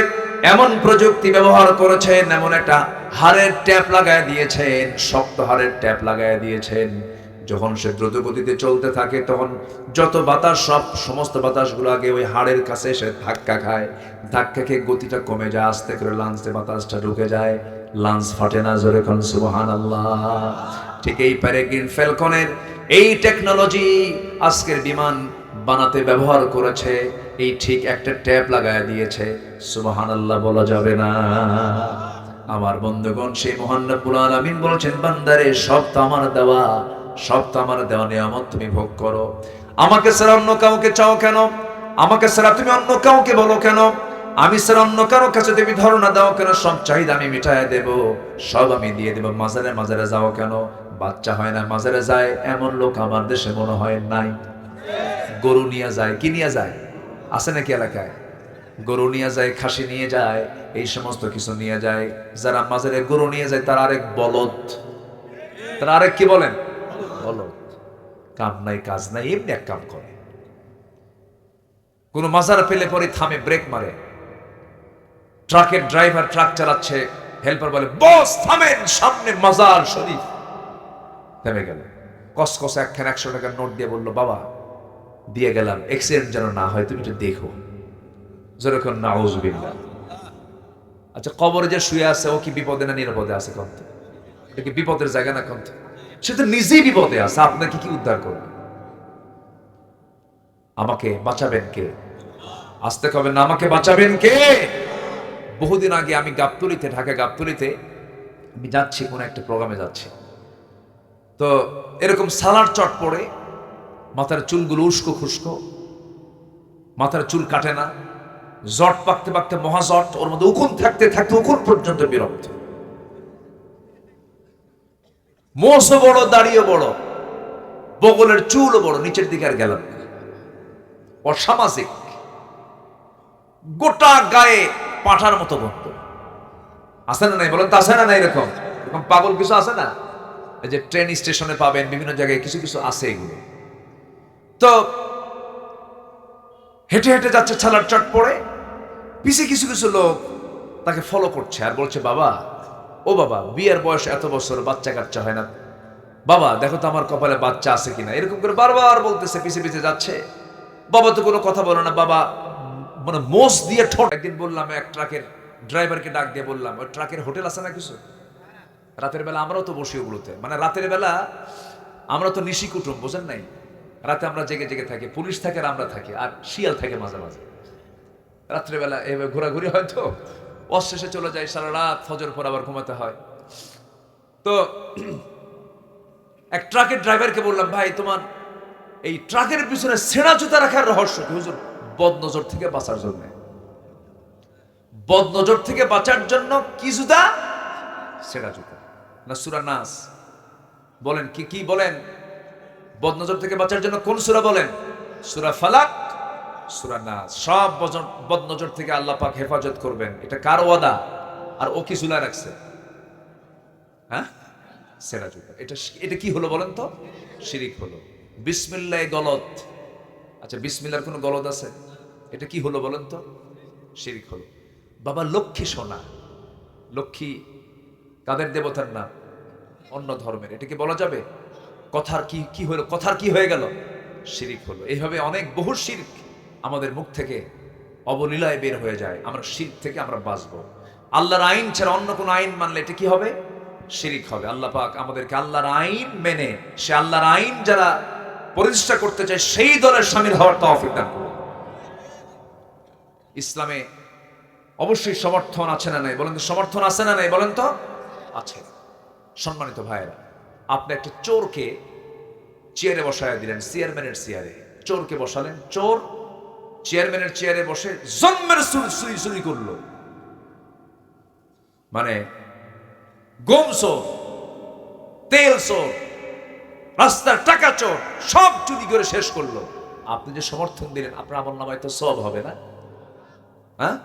এমন প্রযুক্তি ব্যবহার করেছেন, এমন একটা হাড়ের ট্যাপ লাগায় দিয়েছেন, শক্ত হাড়ের ট্যাপ লাগায় দিয়েছেন। যখন সে দ্রুত গতিতে চলতে থাকে, তখন যত বাতাস, সমস্ত বাতাসগুলো আগে ওই হাড়ের কাছে এসে ধাক্কা খায়, ধাক্কা খেয়ে গতিটা কমে যায়, আস্তে করে লাঞ্চে বাতাসটা ঢুকে যায়, লাঞ্চ ফাটে না। জোরে কোন সুবহানাল্লাহ। ঠিক এই পেরেগ্রিন ফ্যালকনের এই টেকনোলজি আজকের বিমান বানাতে ব্যবহার করেছে, এই ঠিক একটা ট্যাপ লাগায় দিয়েছে। সুবহানাল্লাহ বলা যাবে না? আমার বন্ধুগণ, সেই মহান রব্বুল আলামিন বলেছেন, বান্দারে সব তো আমার দেওয়া, সব তো আমার দেওয়া নিয়ামত, তুমি ভোগ করো। আমাকে ছাড়া অন্য কাউকে চাও কেন? আমাকে ছাড়া তুমি অন্য কাউকে বলো কেন? আমি ছাড়া অন্য কারো কাছে তুমি ধারণা দাও কেন? সব চাহিদা আমি মিটায় দেব, সব আমি দিয়ে দেব। মাজারে মাজারে যাও কেন? বাচ্চা হয় না মাজারে যায় এমন লোক আমার দেশে মনে হয় নাই। গরু নিয়ে যায়, কি নিয়ে যায়? আছে নাকি এলাকায়? গরু নিয়ে যায়, খাসি নিয়ে যায়, এই সমস্ত কিছু নিয়ে যায়। যারা মাজারে গরু নিয়ে যায় তারা আরেক বলদ, তারা আরেক কি বলেন? বলদ। কাম নাই কাজ নাই, এমনি এক কাম করে। কোন মাজার পেলে পরে থামে, ব্রেক মারে। ট্রাকের ড্রাইভার ট্রাক চালাচ্ছে, হেল্পার বলে, বস থামেন, সামনে মাজার শরীফ। থেমে গেল, কসকস একখান 100 টাকার নোট দিয়ে বলল, বাবা দিয়ে গেলাম, অ্যাক্সিডেন্ট যেন না হয়, তুমি একটু দেখো। যেরকম নাউজুবিল্লাহ। আচ্ছা, কবরে যে শুয়ে আছে, ও কি বিপদে না নিরাপদে আছে? কন্ত এটা কি বিপদের জায়গা না? কন্ত সে তো নিজেই বিপদে আছে, আপনাকে কি উদ্ধার করবে? আমাকে বাঁচাবেন কে? আসতে কবেন না, আমাকে বাঁচাবেন কে? বহুদিন আগে আমি গাবতলীতে, ঢাকা গাবতলীতে আমি যাচ্ছি, কোন একটা প্রোগ্রামে যাচ্ছি, তো এরকম সালার চট পড়ে, মাথার চুলগুলো উস্কো খুস্কো, মাথার চুল কাটে না, জট পাকতে পাকতে মহাজট, ওর মধ্যে উকুন থাকতে থাকতে উকুন পর্যন্ত বিরক্ত, মোষও বড়, দাড়িও বড়, বগলের চুলও বড়, নিচের দিকে আর গেল, অসামাজিক, গোটা গায়ে পাঠার মতো গন্ধ। আছে না নাই বলেন তো? আছে না নাই? এরকম এরকম পাগল কিছু আছে না? এই যে ট্রেন স্টেশনে পাবেন, বিভিন্ন জায়গায় কিছু কিছু আছে এগুলো। তো হেঁটে হেঁটে যাচ্ছে, ছালার চট পড়ে, পিছে কিছু কিছু লোক তাকে ফলো করছে আর বলছে, বাবা, ও বাবা, বিয়ের বয়স এত বছর, বাচ্চা কাচ্চা হয় না, বাবা দেখো তো আমার কপালে বাচ্চা আছে কিনা, এরকম করে বারবার বলতেছে, পিছে পিছে যাচ্ছে। বাবা তো কোনো কথা বলে না, বাবা মানে মোষ দিয়ে ঠোঁট। একদিন বললাম, এক ট্রাকের ড্রাইভারকে ডাক দিয়ে বললাম, ওই ট্রাকের হোটেল আছে না কিছু, রাতের বেলা আমরাও তো বসি ওগুলোতে, মানে রাতের বেলা আমরা তো নিশি কুটুম, বোঝেন নাই? রাতে আমরা জেগে জেগে থাকি, পুলিশ থাকে আর আমরা থাকি, আর শিয়াল থাকে মাঝে মাঝে। রাত্রেবেলা এভাবে ঘোরাঘুরি হয়তো, অশেষে চলে যায়, সারা রাত, ফজর পর আবার ঘুমাতে হয়। তো এক ট্রাকের ড্রাইভারকে বললাম, ভাই তোমার এই ট্রাকের পিছনে ছেঁড়া জুতা রাখার রহস্য কি? হুজুর, বদনজর থেকে বাঁচার জন্য। বদনজর থেকে বাঁচার জন্য কি জুতা? ছেঁড়া জুতা না সূরা নাস? বলেন কি কি বলেন? বদনজর থেকে বাঁচার জন্য কোন সূরা বলেন? সূরা ফালাক, সূরা নাস। সব বদনজর থেকে আল্লাহ পাক হেফাজত করবেন, এটা কার ওয়াদা? আর ও কি ঝুলা রাখছে? হ্যাঁ, ছেঁড়া জুতা। এটা এটা কি হলো বলেন তো? শিরিক হলো। বিসমিল্লাহ গলত। আচ্ছা, বিসমিল্লাহর কোনো গলত আছে? এটা কি হলো বলেন তো? শিরিক হলো। বাবা লক্ষ্মী সোনা, লক্ষ্মী কাদের দেবতার নাম? অন্য ধর্মের, এটা কি বলা যাবে? কথার কি কি হলো? কথার কি হয়ে গেল? শিরিক হলো। এইভাবে অনেক বহু শিরক আমাদের মুখ থেকে অবলীলায় বের হয়ে যায়। আমরা শিরক থেকে আমরা বাঁচবো। আল্লাহর আইন ছাড়া অন্য কোনো আইন মানলে এটা কি হবে? শিরিক হবে। আল্লাহ পাক আমাদেরকে আল্লাহর আইন মেনে, সে আল্লাহর আইন যারা প্রতিষ্ঠা করতে চায় সেই দলের শামিল হওয়ার তৌফিক দান করুন। ইসলামে অবশ্যই সমর্থন আছে না নাই বলেন তো? সমর্থন আছে না নাই বলেন তো? আছে। সম্মানিত ভাইয়েরা, আপনি একটা চোরকে চেয়ারে বসায় দিলেন, চেয়ারম্যানের চেয়ারে চোরকে বসালেন। চোর চেয়ারম্যানের চেয়ারে বসে জন্মের চুরি করলো, মানে গম চোর, তেল চোর, রাস্তার টাকা চোর, সব চুরি করে শেষ করলো। আপনি যে সমর্থন দিলেন, আপনার আমল নামায় তো সওয়াব হবে না? হ্যাঁ,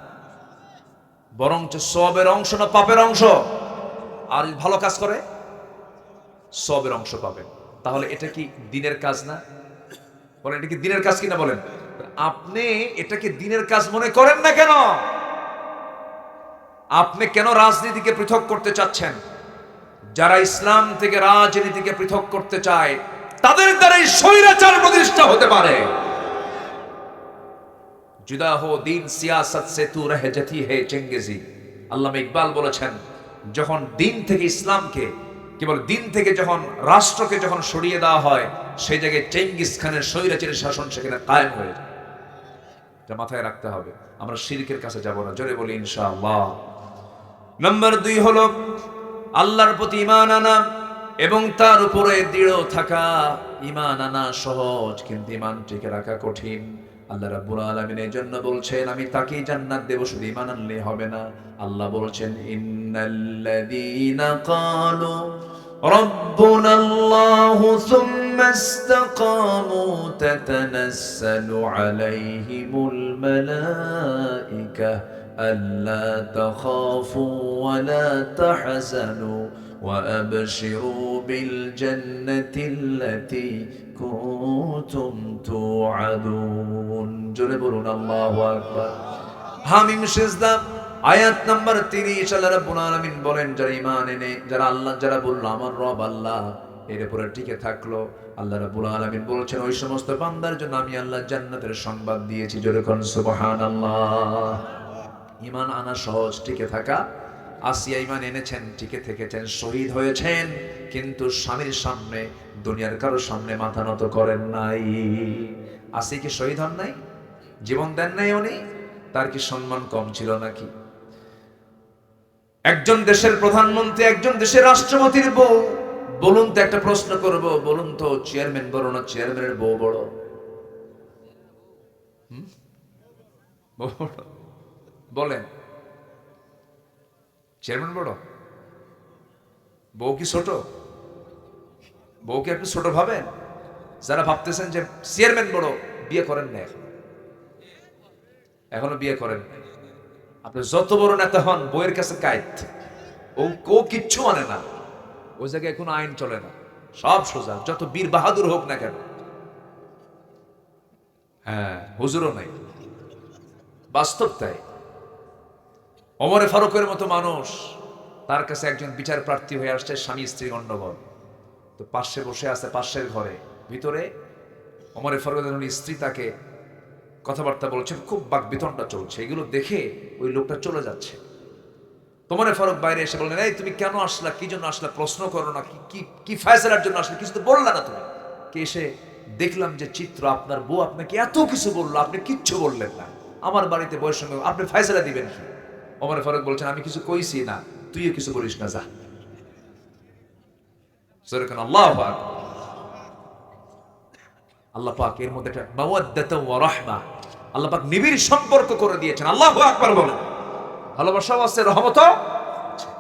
বরঞ্চ সওয়াবের অংশ না পাপের অংশ? আর ভালো কাজ করে সওয়াবের অংশ পাবেন। তাহলে এটা কি দিনের কাজ না? বলেন, এটা কি দিনের কাজ কিনা বলেন? আপনি এটাকে দিনের কাজ মনে করেন না কেন? আপনি কেন রাজনীতিকে পৃথক করতে চাচ্ছেন? যারা ইসলাম থেকে রাজনীতিকে পৃথক করতে চায় তাদের দ্বারাই স্বৈরাচার প্রতিষ্ঠা হতে পারে। জুদা হো দিন সিয়াসত সে তু রহ জাতি হে চেঙ্গেজি। আল্লামা ইকবাল বলেছেন, যখন দিন থেকে ইসলামকে, কেবল দিন থেকে যখন রাষ্ট্রকে যখন সরিয়ে দেওয়া হয়, সেই জায়গায় চেঙ্গিস খানের স্বৈরাচারী শাসন সেখানে কায়েম হয়ে যায়। এটা মাথায় রাখতে হবে। আমরা শিরকের কাছে যাব না, জোরে বলি ইনশাআল্লাহ। নাম্বার 2 হলো আল্লাহর প্রতি ঈমান আনা এবং তার উপরে দৃঢ় থাকা। ঈমান আনা সহজ, কিন্তু ঈমান টিকে রাখা কঠিন। আল্লাহ রাব্বুল আলামিন এর জন্য বলছেন, আমি তাকেই জান্নাত দেব, শুধু ঈমান আনলে হবে না। আল্লাহ বলছেন, ইন্নাল্লাযীনা ক্বালু রাব্বুনাল্লাহু সুম্মা ইসতাকামু তাতানাসসালু আলাইহিমুল মালায়েকা ألا تخافوا ولا تحزنوا وأبشروا بالجنة التي كنتم توعدون জোরে বলুন আল্লাহু আকবার। হামিম সিজদা আয়াত নাম্বার 30। আল্লাহ রাব্বুল আলামিন বলেন, যারা ঈমান এনে, যারা বলল আমার রব আল্লাহ, এর উপরে টিকে থাকলো, আল্লাহ রাব্বুল আলামিন বলছেন ওই সমস্ত বান্দার জন্য আমি আল্লাহ জান্নাতের সংবাদ দিয়েছি। জোরে কোন সুবহানাল্লাহ। ঈমান আনা সহজ, টিকে থাকা। আসিয়া ঈমান এনেছেন, টিকে থেকেছেন, শহীদ হয়েছেন, কিন্তু স্বামীর সামনে, দুনিয়ার কারোর সামনে মাথা নত করেন নাই। আসিয়া কি শহীদ হন নাই? জীবন দেন নাই উনি? তার কি সম্মান কম ছিল নাকি? একজন দেশের প্রধানমন্ত্রী, একজন দেশের রাষ্ট্রপতির বউ, বলুন তো, একটা প্রশ্ন করব, বলুন তো, চেয়ারম্যান বড় না চেয়ারম্যানের বউ বড়? বলেন, চেয়ারম্যান বড়, বউ কি ছোট? বউকে আপনি ছোট ভাবেন? যারা ভাবতেছেন যে চেয়ারম্যান বড়, বিয়ে করেন না, এখনো বিয়ে করেন না। আপনি যত বড় নেতা হন, বউয়ের কাছে কায়েত, ও কিচ্ছু মানে না। ওই জায়গায় কোনো আইন চলে না, সব সোজা, যত বীর বাহাদুর হোক না কেন। হ্যাঁ, হুজুরও নাই, বাস্তব তাই। ওমরে ফারুকের মতো মানুষ, তার কাছে একজন বিচার প্রার্থী হয়ে আসছে, স্বামী স্ত্রী গণ্ডগোল, তো পাশে বসে আছে, পাশের ঘরে ভিতরে ওমরে ফারুকের স্ত্রী তাকে কথাবার্তা বলছেন, খুব বাকবিতণ্ডা চলছে। এগুলো দেখে ওই লোকটা চলে যাচ্ছে। ওমরে ফারুক বাইরে এসে বললেন, এই তুমি কেন আসলা, কি জন্য আসলা, প্রশ্ন করো না, কি ফায়সালার জন্য আসলে, কিছু তো বললা না তুমি। কে এসে দেখলাম যে চিত্র, আপনার বউ আপনাকে এত কিছু বললো, আপনি কিচ্ছু বললেন না। আমার বাড়িতে বউয়ের সঙ্গে আপনি ফায়সালা দিবেন কি? ওমর ফারুক বলছেন, আমি কিছু কইছি না, তুইও কিছু বলিস না, যা। আল্লাহু আকবার। আল্লাহ পাক এর মধ্যে একটা মাওয়াদ্দাতু ওয়া রাহমা, আল্লাহ পাক নিবিড় সম্পর্ক করে দিয়েছেন। আল্লাহু আকবার বলেন। ভালোবাসাও আছে, রহমতও।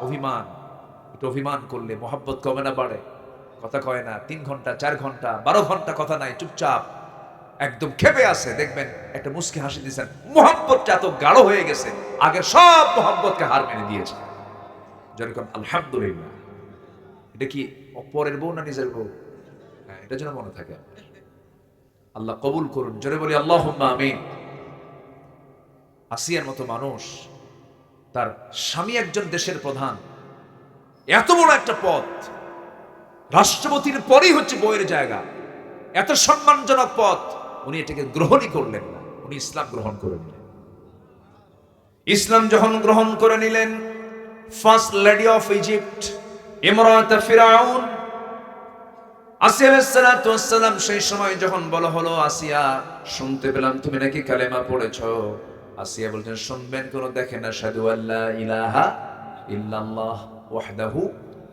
অভিমান, একটু অভিমান করলে মহব্বত কমে না বাড়ে? কথা কয় না, 3 ঘন্টা 4 ঘন্টা 12 ঘন্টা কথা নাই, চুপচাপ একদম খেপে আছে, দেখবেন একটা মুস্কি হাসি দিয়েছেন, মহব্বতটা এত গাঢ় হয়ে গেছে, আগের সব মহব্বতকে হার মেনে দিয়েছে। যেরকম আলহামদুলিল্লাহ। এটা কি অপরের বউ না নিজের বউ? হ্যাঁ, এটা যেন মনে থাকে। আল্লাহ কবুল করুন, জোরে বলি আল্লাহুম্মা আমিন। আসিয়ার মতো মানুষ, তার স্বামী একজন দেশের প্রধান, এত বড় একটা পদ, রাষ্ট্রপতির পরেই হচ্ছে বউয়ের জায়গা, এত সম্মানজনক পদ, উনি এটাকে গ্রহণই করলেন না, উনি ইসলাম গ্রহণ করে নিলেন। ইসলাম যখন গ্রহণ করে নিলেন, ফার্স্ট লেডি অফ ইজিপ্ট ইমরাত ফিরাউন আসিয়া আলাইহিস সালাতু ওয়াস সালাম, সেই সময় যখন বলা হলো, আসিয়া শুনতে পেলাম তুমি নাকি কালেমা পড়েছো। আসিয়া বলছেন, শুনবেন কোন, দেখেন আশহাদু আল্লা ইলাহা ইল্লাল্লাহ ওয়াহদাহু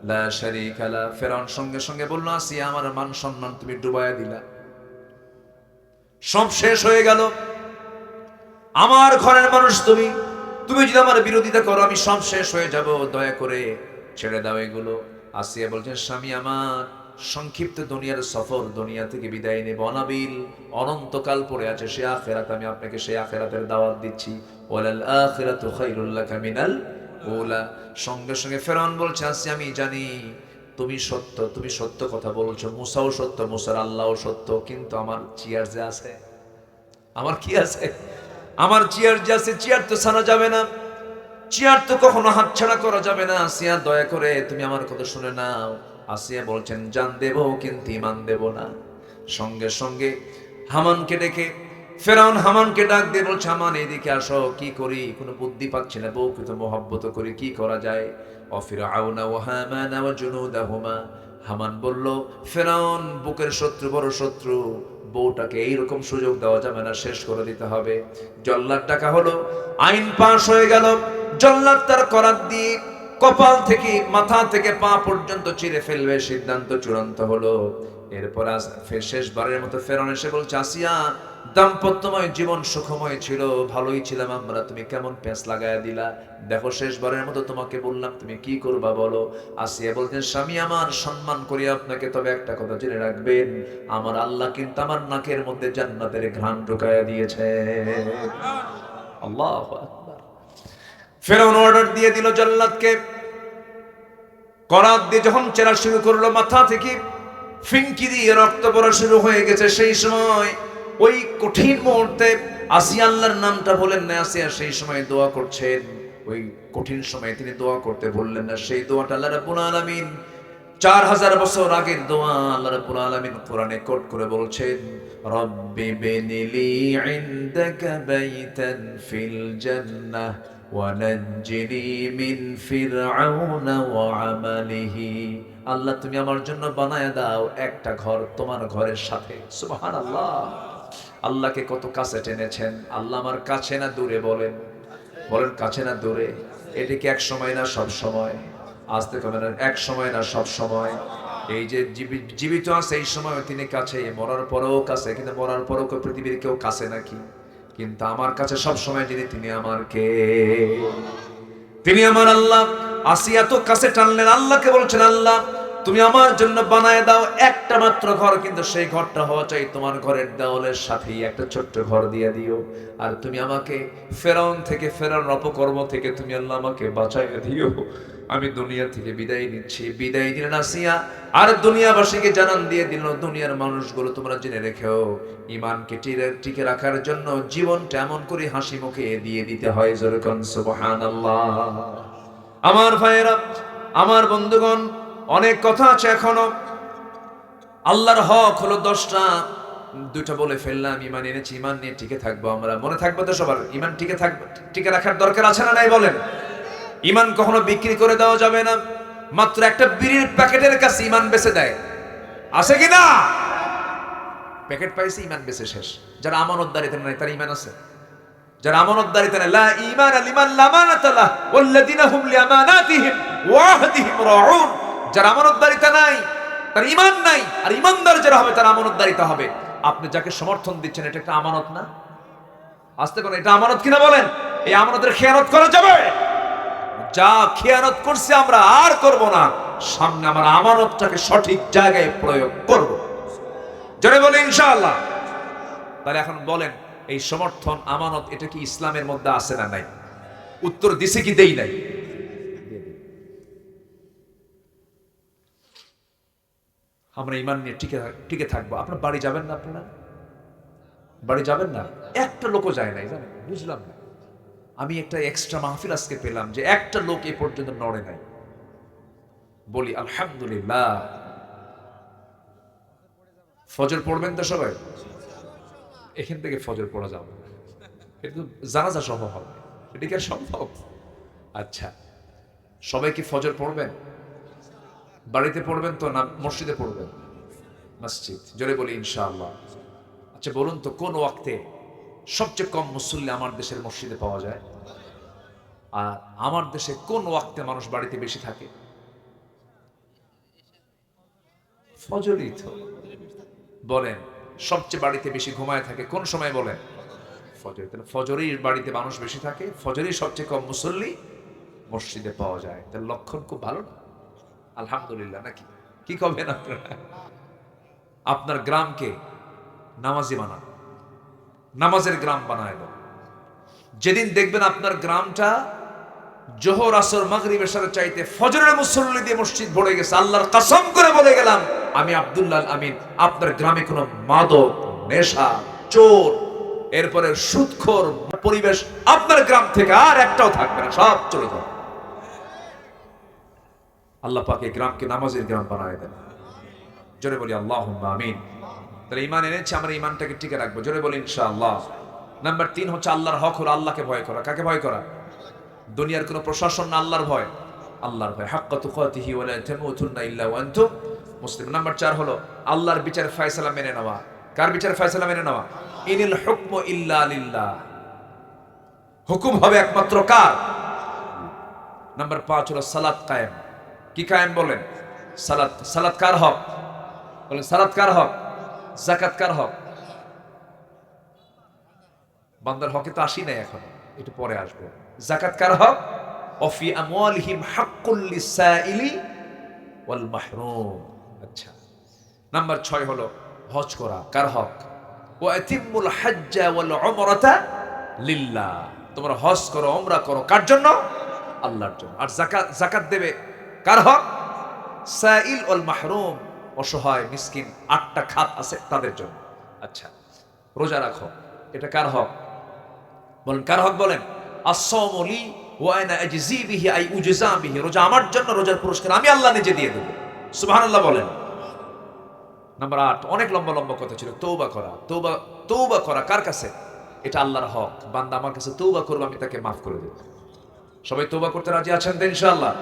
লা শারীকা লা। ফিরাউন সঙ্গে সঙ্গে বলল, আসিয়া আমার মান সম্মান তুমি ডুবাইয়া দিলা, সব শেষ হয়ে গেল। আমার ঘরের মানুষ তুমি, তুমি যদি আমার বিরোধিতা করো আমি সব শেষ হয়ে যাব, দয়া করে ছেড়ে দাও এগুলো। আসিয়া বলছেন, স্বামী আমার সংক্ষিপ্ত দুনিয়ার সফর, দুনিয়া থেকে বিদায় নেব, অনাবিল অনন্তকাল পড়ে আছে সে আখিরাত, আমি আপনাকে সেই আখিরাতের দাওয়াত দিচ্ছি। ওয়ালাল আখিরাতু খায়রুল লাকা মিনাল উলা। সঙ্গে সঙ্গে ফেরাউন বলছে, আসিয়া আমি জানি তুমি সত্য, তুমি সত্য কথা বলছো, মুসাও সত্য, মুসার আল্লাহও সত্য, কিন্তু আমার চেয়ার যে আছে, আমার কি আছে, আমার চেয়ার যে আছে, চেয়ার তো ছাড়া যাবে না, চেয়ার তো কখনো হাতছাড়া করা যাবে না। আসিয়া দয়া করে তুমি আমার কথা শুনে নাও। আসিয়া বলছেন, জান দেব কিন্তু ইমান দেব না। সঙ্গে সঙ্গে হামানকে ডেকে ফেরাউন হামানকে ডাক দিয়ে বলছে, হামান এদিকে আসো, কি করি কোনো বুদ্ধি পাচ্ছি না, বউকে তো মহব্বত করি, কি করা যায়। অফিরাউনা ওয়া হামানা ওয়া জুনুদাহুমা। হামান বলল, ফেরাউন বুকের শত্রু, বড় শত্রু, বউটাকে এইরকম সুযোগ দেওয়া যাবে না, শেষ করে দিতে হবে। জল্লাদ টাকা হলো, আইন পাশ হয়ে গেল। জল্লাদ তার করাত দিয়ে কপাল থেকে মাথা থেকে পা পর্যন্ত চিরে ফেলবে, সিদ্ধান্ত চূড়ান্ত হলো। এরপর শেষবারের মতো ফেরাউন এসে বলছে, আসিয়া দাম্পত্যময় জীবন সুখময় ছিল, ভালোই ছিলাম আমরা, তুমি কেমন পেঁচ লাগায়া দিলা, দেখো শেষবারের মতো তোমাকে বললাম, তুমি কি করবা বলো। আসিয়া বলতেন, স্বামী আমার সম্মান করি আপনাকে, তবে একটা কথা জেনে রাখবেন, আমার আল্লাহ কিন্তু আমার নাকের মধ্যে জান্নাতের ঘ্রাণ ঢুকায়া দিয়েছে। আল্লাহু আকবার। ফেরাউন অর্ডার দিয়ে দিল জল্লাদকে, করাত দিয়ে যখন চেরা শুরু করলো, মাথা থেকে ফিনকি দিয়ে রক্ত পড়া শুরু হয়ে গেছে। সেই সময় ওই কঠিন মুহূর্তে আসিয়া আল্লাহর নামটা বলেন না, আসিয়া সেই সময় দোয়া করছেন, ওই কঠিন সময়ে তিনি দোয়া করতে বললেন না। সেই দোয়াটা আল্লাহ রাব্বুল আলামিন 4000 বছর আগের দোয়া আল্লাহ রাব্বুল আলামিন কোরআনে কোট করে বলছেন, রব্বি বিনিলি ইনদাকা বাইতান ফিল জান্নাহ ওয়া নাজ্জিনি মিন ফিরআউনা ওয়া আমালিহি। আল্লাহ তুমি আমার জন্য বানায়া দাও একটা ঘর তোমার ঘরের সাথে। সুবহানাল্লাহ। আল্লাহকে কত কাছে টেনেছেন। আল্লাহ আমার কাছে না দূরে, বলেন বলেন, কাছে না দূরে। এটা কি এক সময় না সব সময়? আসতে কবে না, এক সময় না সব সময়। এই যে জীবিত আছে এই সময় তিনি কাছে, মরার পরেও কাছে, কিন্তু মরার পরেও পৃথিবীর কেউ কাছে নাকি? কিন্তু আমার কাছে সব সময় যিনি, তিনি আমার কে? তিনি আমার আল্লাহ। আসিয়া তো কাছে টানলেন, আল্লাহকে বলছেন, আল্লাহ তুমি আমার জন্য বানায় দাও একটা মাত্র ঘর, কিন্তু সেই ঘরটা হওয়া চাই তোমার ঘরের দেওয়ালের সাথেই একটা ছোট্ট ঘর দিয়ে দিও। আর তুমি আমাকে ফেরাউন থেকে, ফেরাউন অপকর্ম থেকে তুমি আল্লাহ আমাকে বাঁচাইয়া দিও। আমি দুনিয়া থেকে বিদায় নিচ্ছি। বিদায় দিলেন আসিয়া, আর দুনিয়াবাসীকে জানান দিয়ে দিল, দুনিয়ার মানুষগুলো তোমরা জেনে রেখেও, ইমানকে টিকে রাখার জন্য জীবনটা এমন করে হাসি মুখে দিয়ে দিতে হয়। যেরকম সুবহানাল্লাহ। আমার ভাইয়েরা, আমার বন্ধুগণ, অনেক কথা আছে এখনো। আল্লাহর হক হলো 10টা, 2টা বলে ফেললাম। ইমান এনেছি, ইমান নিয়ে টিকে থাকবো আমরা। মনে থাকবে তো সবার? ইমান টিকে থাকবে, টিকে রাখার দরকার আছে না নাই বলেন? ইমান কখনো বিক্রি করে দেওয়া যাবে না। মাত্র একটা বিড়ির প্যাকেটের কাছে ইমান বেচে দেয়, আছে কি না? প্যাকেট পাইছে, ইমান বেচে শেষ। যারা আমানতদারিতে নাই তার ইমান আছে? যারা আমানতদারিতে নাই, লা ঈমান লিমান লা আমানাতা লাহ ওয়াল্লাযিনা হুম লিআমানাতিহিম ওয়া আহদিহিম রাউন। যারা আমানতদারিতে নাই তার ঈমান নাই, আর ঈমানদার যারা হবে তার আমানতদারিতা হবে। আপনি যাকে সমর্থন দিচ্ছেন এটা একটা আমানত না? আস্তে করে, এটা আমানত কিনা বলেন? এই আমানতের খেয়ানত করা যাবে? যা খেয়ানত করছি আমরা আর করব না। সামনে আমার আমানতটাকে সঠিক জায়গায় প্রয়োগ করব। জোরে বলে ইনশাআল্লাহ। তাহলে এখন বলেন, এই সমর্থন আমানত এটা কি ইসলামের মধ্যে আছে না নাই? উত্তর দিছে কি দেই নাই? আমরা ঈমান নিয়ে টিকে থাকবো। আপনার বাড়ি যাবেন না? আপনারা বাড়ি যাবেন না? একটা লোকও যায় নাই, জানেন? বুঝলাম না। আমি একটা এক্সট্রা মাহফিল আজকে পেলাম যে একটা লোক এ পর্যন্ত নড়ে নাই। বলি আলহামদুলিল্লাহ। ফজর পড়বেন তো সবাই? এখান থেকে ফজর পড়া যাবে, এটা তো জানাজা সহ হবে, এটা কি আর সম্ভব? আচ্ছা, সবাই কি ফজর পড়বেন? বাড়িতে পড়বেন তো না মসজিদে পড়বেন? মসজিদ। জোরে বলি ইনশাআল্লাহ। আচ্ছা বলুন তো, কোন ওয়াক্তে সবচেয়ে কম মুসল্লি আমার দেশের মসজিদে পাওয়া যায়? আর আমার দেশে কোন ওয়াক্তে মানুষ বাড়িতে বেশি থাকে? ফজরই তো। বলেন, সবচেয়ে বাড়িতে বেশি ঘুমায় থাকে কোন সময় বলেন? ফজরে। তাহলে ফজরেই বাড়িতে মানুষ বেশি থাকে, ফজরেই সবচেয়ে কম মুসল্লি মসজিদে পাওয়া যায়। তার লক্ষণ খুব ভালো না? আলহামদুলিল্লাহ নাকি? কি করবেন আপনারা? আপনার গ্রামকে নামাজি বানান, নামাজের গ্রাম বানায় দাও। যেদিন দেখবেন আপনার গ্রামটা জোহর আসর মাগরিব এশার চাইতে ফজরের মুসল্লি দিয়ে মসজিদ ভরে গেছে, আল্লাহর কসম করে বলে গেলাম আমি আব্দুল্লাহ আমিন, আপনার গ্রামে কোনো মাদক, নেশা, চোর, এরপরে সুদখোর পরিবেশ আপনার গ্রাম থেকে আর একটাও থাকবে না, সব চলে যাবে। আল্লাহ পাক এই গ্রামকে নামাজের গ্রাম বানায় দেন। জোরে বলি আল্লাহুম্মা আমিন। তাহলে ঈমান এনেছি, আমরা ঈমানটাকে টিকে রাখবো। জোরে বলি ইনশাআল্লাহ। নাম্বার 3 হচ্ছে আল্লাহর হক হলো আল্লাহকে ভয় করা। কাকে ভয় করা? দুনিয়ার কোনো প্রশাসন না, আল্লাহর ভয়। আল্লাহর ভয়, হাক্কা তুকাতিহি ওয়া লা তামুতুন্না ইল্লা ওয়া আনতুম মুসলিমুন। নাম্বার 4 হলো আল্লাহর বিচার ফয়সালা মেনে নেওয়া। কার বিচার ফয়সালা মেনে নেওয়া? ইনিল হুকমু ইল্লা লিল্লাহ, হুকুম হবে একমাত্র কার? নাম্বার 5 হলো সালাত কায়েম। কি কায়েম বলেন? সালাত। সালাত কার হক বলেন? সালাত কার হক? যাকাত কার হক? বান্দার হকে তো আসি নাই এখন, একটু পরে আসবো। যাকাত কার হক? ওয়াফি আমওয়ালিহিম হাক্কুল লিসাইলি ওয়াল মাহরুম। আচ্ছা, নাম্বার 6 হলো হজ করা। কার হক? ওয়া আতিমুল হাজ্জা ওয়াল উমরাতা লিল্লাহ। তোমরা হজ করো, উমরা করো, কার জন্য? আল্লাহর জন্য। আর যাকাত দেবে কার হক? সাইল ওয়াল মাহরুম, অসহায় মিসকিন 8টা খাত আছে তাদের জন্য। আচ্ছা, রোজা রাখো, এটা কার হক বলেন? কার হক বলেন? as-sawmu li wa ana ajzi bihi ay ujza bihi। রোজা আমার জন্য, রোজার পুরস্কার আমি আল্লাহ নিজে দিয়ে দেব। সুবহানাল্লাহ বলেন। নাম্বার 8, অনেক লম্বা লম্বা কথা ছিল, তওবা করা। তওবা করা কার কাছে? এটা আল্লাহর হক। বান্দা আমার কাছে তওবা করবে, আমি তাকে মাফ করে দেব। সবাই তওবা করতে রাজি আছেন তো ইনশাআল্লাহ?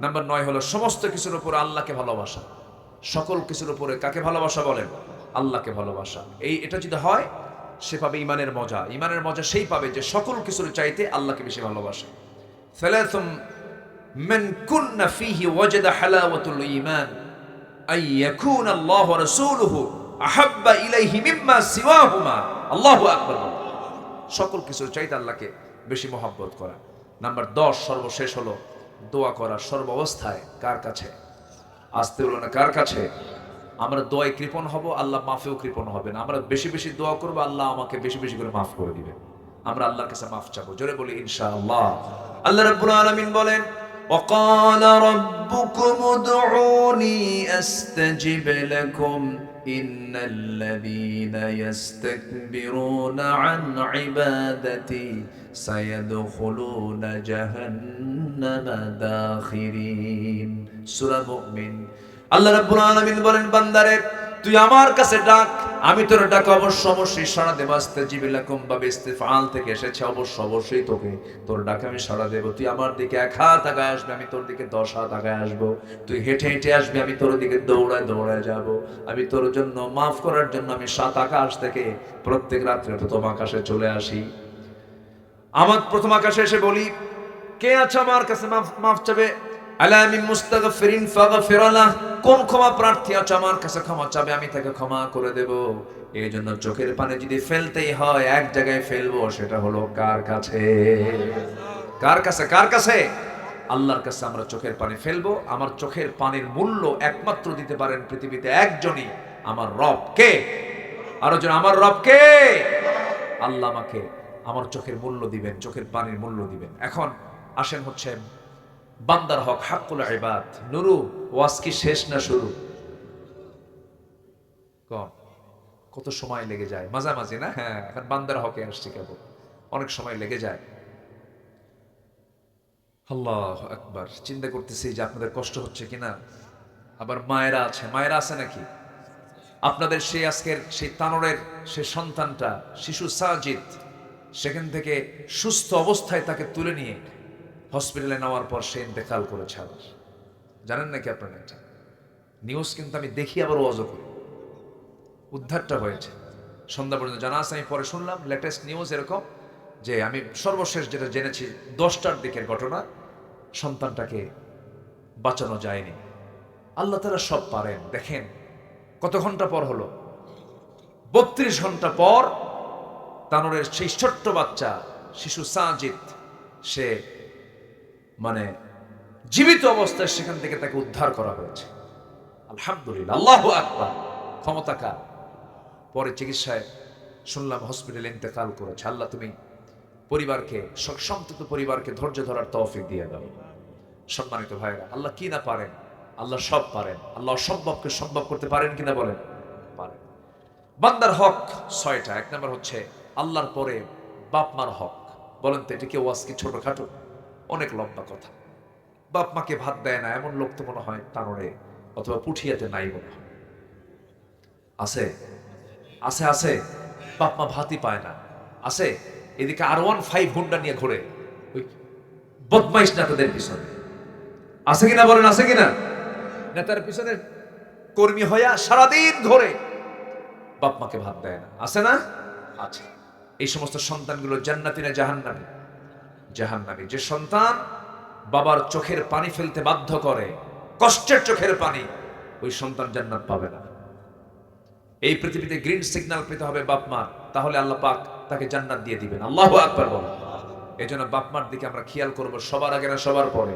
নাম্বার 9 হলো সমস্ত কিছুর উপর আল্লাহকে ভালোবাসা। সকল কিছুর উপরে কাকে ভালোবাসা বলেন? আল্লাহকে ভালোবাসা। এটা যদি হয়, সে পাবে ইমানের মজা। ইমানের মজা সেই পাবে যে সকল কিছুর চাইতে আল্লাহকে বেশি ভালোবাসে। সালাতুম মান কুন্না ফীহি ওয়াজাদা হালাওয়াতুল ঈমান আই ইয়াকুনা আল্লাহু ওয়া রাসূলুহু আহাব্বা ইলাইহি মিম্মা সিওয়াহুমা। আল্লাহু আকবার। সকল কিছুর চাইতে আল্লাহকে বেশি মহব্বত করা। নাম্বার 10 সর্বশেষ হলো দোয়া করা সর্ব অবস্থায়। কার কাছে? আসতে হলো না, কার কাছে? আমরা দোয়ায় কৃপণ হব, আল্লাহ মাফেও কৃপণ হবেন। আমরা বেশি বেশি দোয়া করবো, আল্লাহ আমাকে বেশি বেশি করে মাফ করে দিবেন। আমরা আল্লাহর কাছে মাফ চাবো। জোরে বলি ইনশাআল্লাহ। আল্লাহ রাব্বুল আলামিন বলেন, وقال ربكم ادعوني استجب لكم ان الذين يستكبرون عن عبادتي سيدخلون جهنم داخرين। সূরা মুমিন। আল্লাহ রাব্বুল আলামিন বলেন, বান্দারে তুই আমার কাছে ডাক, আমি তোর ডাক অবশ্যই সাড়া দেব। আস্তাজিব লাকুম বা ইস্তিফআল থেকে এসেছে, অবশ্যই তোকে তোর ডাকে আমি সাড়া দেব। তুই আমার দিকে 1 হাত আগায় আসবে, আমি তোর দিকে 10 হাত আগায় আসবো। তুই হেঁটে হেঁটে আসবি, আমি তোর দিকে দৌড়ায় যাব। আমি তোর জন্য মাফ করার জন্য আমি 7 আকাশ থেকে প্রত্যেক রাত্রে প্রথম আকাশে চলে আসি। আমার প্রথম আকাশে এসে বলি, কে আছে আমার কাছে মাফ চাবে? আলা মিন মুস্তাগফিরিন ফাগফির লাহ। কোন ক্ষমা প্রার্থী আছে আমার কাছে ক্ষমা চাবে, আমি তাকে ক্ষমা করে দেব। এই জন্য চোখের পানি যদি ফেলতেই হয় এক জায়গায় ফেলবো, সেটা হলো কার কাছে? কার কাছে? কার কাছে? আল্লাহর কাছে আমরা চোখের পানি ফেলবো। আমার চোখের পানির মূল্য একমাত্র দিতে পারেন পৃথিবীতে একজনই, আমার রব। কে? আরো জন, আমার রব কে? আল্লাহ আমাকে আমার চোখের মূল্য দিবেন, চোখের পানির মূল্য দিবেন। এখন আসেন হচ্ছে বান্দার হক, হাক্কুল ইবাদ। নুরু, ওয়াজ কি শেষ না শুরু? কত সময় লেগে যায় মাঝামাঝি না? হ্যাঁ, এখন বান্দার হকে আসছে, কেবল অনেক সময় লেগে যায়। আল্লাহু আকবার। চিন্তা করতেছি যে আপনাদের কষ্ট হচ্ছে কিনা। আবার মায়েরা আছে নাকি আপনাদের? সেই আজকের সেই তানোরের সেই সন্তানটা, শিশু সাজিদ, সেখান থেকে সুস্থ অবস্থায় তাকে তুলে নিয়ে হসপিটালে নেওয়ার পর সে ইন্তেকাল করেছে। আবার জানেন নাকি আপনারা? এটা নিউজ কিন্তু আমি দেখি, আবার ওয়াজও করি। উদ্ধারটা হয়েছে সন্ধ্যা পর্যন্ত জানা আছে। আমি পরে শুনলাম লেটেস্ট নিউজ এরকম যে, আমি সর্বশেষ যেটা জেনেছি 10টার দিকের ঘটনা, সন্তানটাকে বাঁচানো যায়নি। আল্লাহ তাআলা সব পারেন। দেখেন কত ঘন্টা পর হলো? 32 ঘন্টা পর তানোরের সেই ছোট্ট বাচ্চা শিশু সাজিদ, সে মানে জীবিত অবস্থায় সেখান থেকে তাকে উদ্ধার করা হয়েছে। আলহামদুলিল্লাহ, আল্লাহু আকবার। ক্ষমতা কার? পরে চিকিৎসায় শুনলাম হসপিটালে ইন্তেকাল করেছে। আল্লাহ তুমি পরিবারকে, সন্তত পরিবারকে ধৈর্য ধরার তৌফিক দিয়ে দাও। সম্মানিত ভাইরা, আল্লাহ কি না পারেন? আল্লাহ সব পারেন। আল্লাহ অসম্ভবকে সম্ভব করতে পারেন কিনা বলেন? পারেন। বান্দার হক 6টা। 1 নম্বর হচ্ছে আল্লাহর পরে বাপ মার হক। বলেন তো এটা কি ওয়াজ কি ছোটখাটো? অনেক লম্বা কথা। বাপ মাকে ভাত দেয় না এমন লোক তো মনে হয় তানোরে অথবা পুঠিয়াতে নাই মনে হয়। আছে আছে আছে, বাপ মা ভাতই পায় না। আছে এদিকে R15 হুন্ডা নিয়ে ঘোরে ওই বদমাইশ নেতাদের পিছনে। আছে কিনা বলেন? আছে কিনা? নেতার পিছনে কর্মী হইয়া সারাদিন ঘোরে, বাপ মাকে ভাত দেয় না। আছে না? আছে। এই সমস্ত সন্তানগুলো জান্নাতি না জাহান্নামী? জাহান্নামী। যে সন্তান বাবার চোখের পানি ফেলতে বাধ্য করে, কষ্টের চোখের পানি, ওই সন্তান জান্নাত পাবে না। এই পৃথিবীতে গ্রিন সিগন্যাল পেতে হবে বাপ মা, তাহলে আল্লাহ পাক তাকে জান্নাত দিয়ে দিবেন। আল্লাহু আকবার বলেন। এজন্য বাপ মার দিকে আমরা খেয়াল করব, সবার আগে না সবার পরে।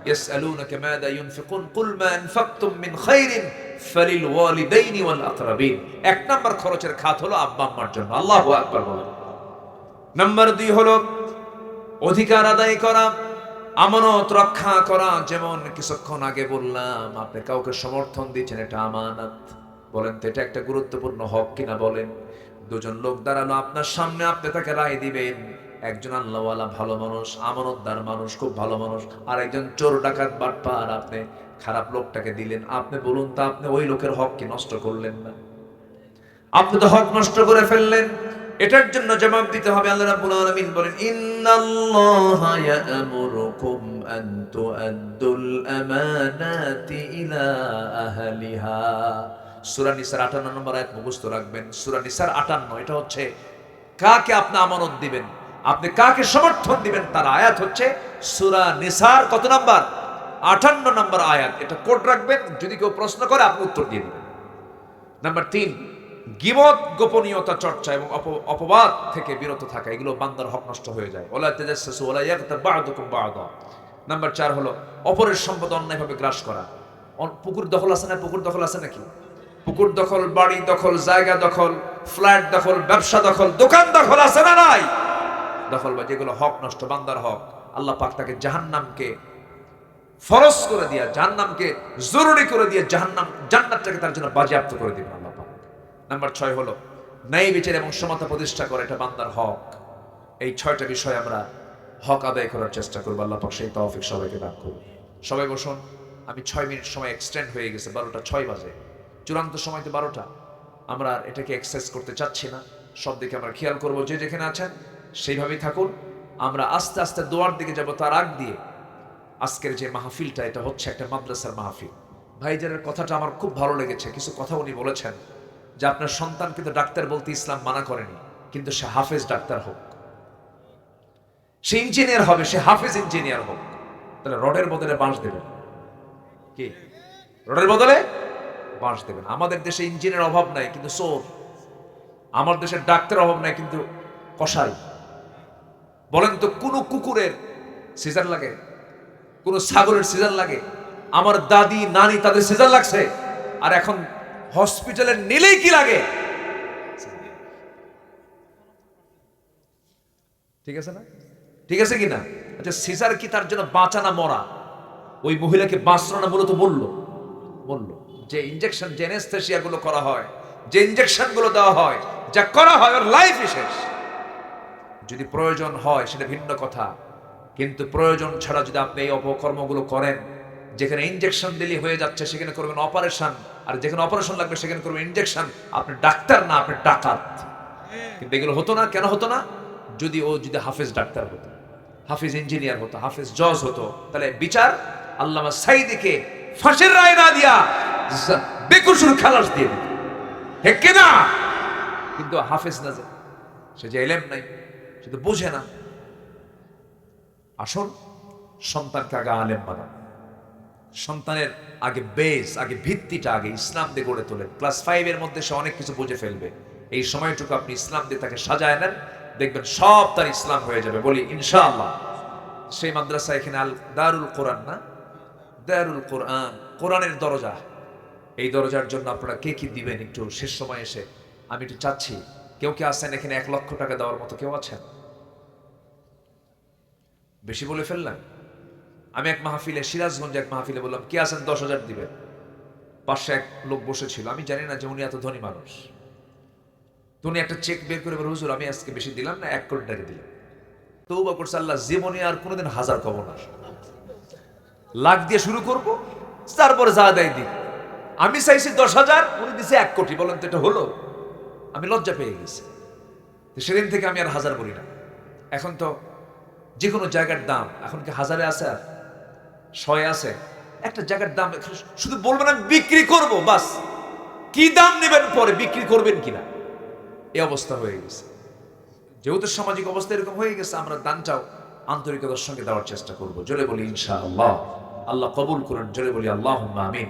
ইয়াসআলুনাকা মাযা ইউনফিকুন কুল মা আনফাকতুম মিন খাইরিন ফালিল ওয়ালিদাইনি ওয়াল আকরাবিন। 1 নাম্বার খরচের খাত হলো আব্বা আম্মার জন্য। আল্লাহু আকবার বলেন। নাম্বার 2 হলো অধিকার আদায় করা, আমানত রক্ষা করা। যেমন কিছুক্ষণ আগে বললাম, আপনি কাউকে সমর্থন দিচ্ছেন, এটা আমানত। বলেন তো এটা একটা গুরুত্বপূর্ণ হক কিনা বলেন? দুজন লোক দাঁড়ালো আপনার সামনে, আপনি তাকে রায় দিবেন। একজন আল্লাহওয়ালা ভালো মানুষ, আমানতদার মানুষ, খুব ভালো মানুষ, আর একজন চোর ডাকাত বাটপার। আপনি খারাপ লোকটাকে দিলেন। আপনি বলুন তো, আপনি ওই লোকের হক কি নষ্ট করলেন না? আপনি তো হক নষ্ট করে ফেললেন। এটার জন্য জবাব দিতে হবে। আল্লাহ রাব্বুল আলামিন বলেন, ইন্নাল্লাহা ইয়া'মুরুকুম আন তু'আদ্দুল আমানাতি ইলা আহলিহা। সূরা নিসার 58 নম্বর আয়াত মুখস্থ রাখবেন। সূরা নিসার 58, এটা হচ্ছে কাকে আপনি আমানত দিবেন, আপনি কাকে সমর্থন দিবেন তার আয়াত হচ্ছে সূরা নিসার কত নাম্বার? 58 নম্বর আয়াত। এটা কোড রাখবেন, যদি কেউ প্রশ্ন করে আপনি উত্তর দিয়ে দিবেন। নাম্বার 3, গীবত, গোপনীয়তা চর্চা এবং অপবাদ থেকে বিরত থাকা। এগুলো বান্দার হক নষ্ট হয়ে যায়। ওয়ালা তাজাসসু ওয়ালা ইয়াগতাব বা'দুকুম বা'দা। নাম্বার 4 হলো অপরের সম্পদ অন্যায়ভাবে গ্রাস করা। পুকুর দখল আছে না? পুকুর দখল আছে নাকি? পুকুর দখল, বাড়ি দখল, জায়গা দখল, ফ্ল্যাট দখল, ব্যবসা দখল, দোকান দখল আছে না নাই? দখল বা যেগুলো হক নষ্ট, বান্দার হক, আল্লাহ পাক তাকে জাহান্নামকে ফরজ করে দিয়া, জাহান্নামকে জরুরি করে দিয়ে জান্নাতটাকে তার জন্য বাজেয়াপ্ত করে দিবেন আল্লাহ পাক। নাম্বার 6 হলো ন্যায় বিচার এবং সমতা প্রতিষ্ঠা করে, এটা বান্দার হক। এই 6টা বিষয় আমরা হক আদায় করার চেষ্টা করব। আল্লাহ পাক সেই তৌফিক সবাইকে দান করুন। সবাই বসুন। আমি 6 মিনিট সময় এক্সটেন্ড হয়ে গেছে, 12টা 6 বাজে। চূড়ান্ত সময় তো 12টা। আমরা এটাকে এক্সেস করতে চাচ্ছি না। সব দিকে আমরা খেয়াল করব। যে যেখানে আছেন সেইভাবেই থাকুন। আমরা আস্তে আস্তে দোয়ার দিকে যাব। তার আগ দিয়ে আজকের যে মাহফিলটা, এটা হচ্ছে একটা মাদ্রাসার মাহফিল। ভাইজানের কথাটা আমার খুব ভালো লেগেছে। কিছু কথা উনি বলেছেন যে আপনার সন্তানকে তো ডাক্তার বলতে ইসলাম মানা করেনি, কিন্তু সে হাফেজ ডাক্তার হোক, সে ইঞ্জিনিয়ার হবে, সে হাফেজ ইঞ্জিনিয়ার হোক। তাহলে রডের বদলে বাঁশ দেবেন। কি? রডের বদলে বাঁশ দেবেন। আমাদের দেশে ইঞ্জিনিয়ার অভাব নাই, কিন্তু চোর। আমার দেশের ডাক্তার অভাব নাই, কিন্তু কসাই। বলেন তো, কোন কুকুরের সিজার লাগে? কোন ছাগলের সিজার লাগে? আমার দাদি নানি তাদের সিজার লাগছে, আর এখন হসপিটালে নিলেই কি লাগে? ঠিক আছে না? ঠিক আছে কিনা? আচ্ছা, সিজার কি তার জন্য বাঁচা না মরা? ওই মহিলাকে বাঁচলো না মূলত বলল যে ইনজেকশন, যে অ্যানেস্থেসিয়া গুলো করা হয়, যে ইনজেকশন গুলো দেওয়া হয়, যা করা হয়, ওর লাইফই শেষ। যদি প্রয়োজন হয় সেটা ভিন্ন কথা, কিন্তু প্রয়োজন ছাড়া যদি আপনি এই অপকর্মগুলো করেন, যেখানে ইনজেকশন দিলে হয়ে যাচ্ছে সেখানে করবেন অপারেশন, আর যেখানে অপারেশন লাগবে সেখানে করবেন ইনজেকশন। আপনি ডাক্তার না, আপনি ডাকাত। কিন্তু এগুলো হতো না। কেন হতো না? যদি হাফেজ ডাক্তার হতো, হাফেজ ইঞ্জিনিয়ার হতো, হাফেজ জজ হতো, তাহলে বিচার আল্লামা সাইদিকে ফাঁসির রায় না দিয়া বেকসুর খালাস দিয়ে দিত। ঠিক কিনা? কিন্তু হাফেজ না, সে যে এলেম নাই, সে তো বোঝে না। আসুন, সন্তানকে আগে আলেম বানান। সন্তানের আগে বেস, আগে ভিত্তিটা আগে ইসলাম দিয়ে গড়ে তোলেন। ক্লাস 5 এর মধ্যে সে অনেক কিছু বুঝে ফেলবে। এই সময়টুকু আপনি ইসলাম দিয়ে তাকে সাজায় নেন, দেখবেন সব তার ইসলাম হয়ে যাবে, বলি ইনশাআল্লাহ। সেই মাদ্রাসা এখানে আল দারুল কোরআন, না দারুল কোরআন, কোরআনের দরজা। এই দরজার জন্য আপনারা কে কি দিবেন একটু শেষ সময় এসে আমি একটু চাচ্ছি। কেউ কি আছেন এখানে 1 লক্ষ টাকা দেওয়ার মতো কেউ আছেন? বেশি বলে ফেললাম? আমি এক মাহফিলে, সিরাজগঞ্জে এক মাহফিলে বললাম কে আছেন 10,000 দিবেন? পাশে এক লোক বসেছিল, আমি জানি না যে উনি এত ধনী মানুষ। তুমি একটা চেক বের করে বলে, হুজুর আমি আজকে বেশি দিলাম না, 1 কোটি টাকা দিলাম। তওবা করছে, আল্লাহ জীবনে আর কোনোদিন 1000 কব না, লাখ দিয়ে শুরু করব, তারপরে যা দেয় দিই। আমি চাইছি 10,000, উনি দিছে 1 কোটি। বলেন তো এটা হলো? আমি লজ্জা পেয়ে গেছি। সেদিন থেকে আমি আর 1000 বলি না। এখন তো যে কোনো জায়গার দাম এখন কি 1000-এ আছে আর 100-এ আছে? একটা জায়গার দাম শুধু বলবেন আমি বিক্রি করব, বাস। কি দাম নেবেন পরে, বিক্রি করবেন কিনা, এই অবস্থা হয়ে গেছে। যেহেতু সামাজিক অবস্থা এরকম হয়ে গেছে, আমরা দানটাও আন্তরিকতার সঙ্গে দেওয়ার চেষ্টা করব। জোরে বলি ইনশাআল্লাহ। আল্লাহ কবুল করুন। জোরে বলি আল্লাহুম্মা আমিন।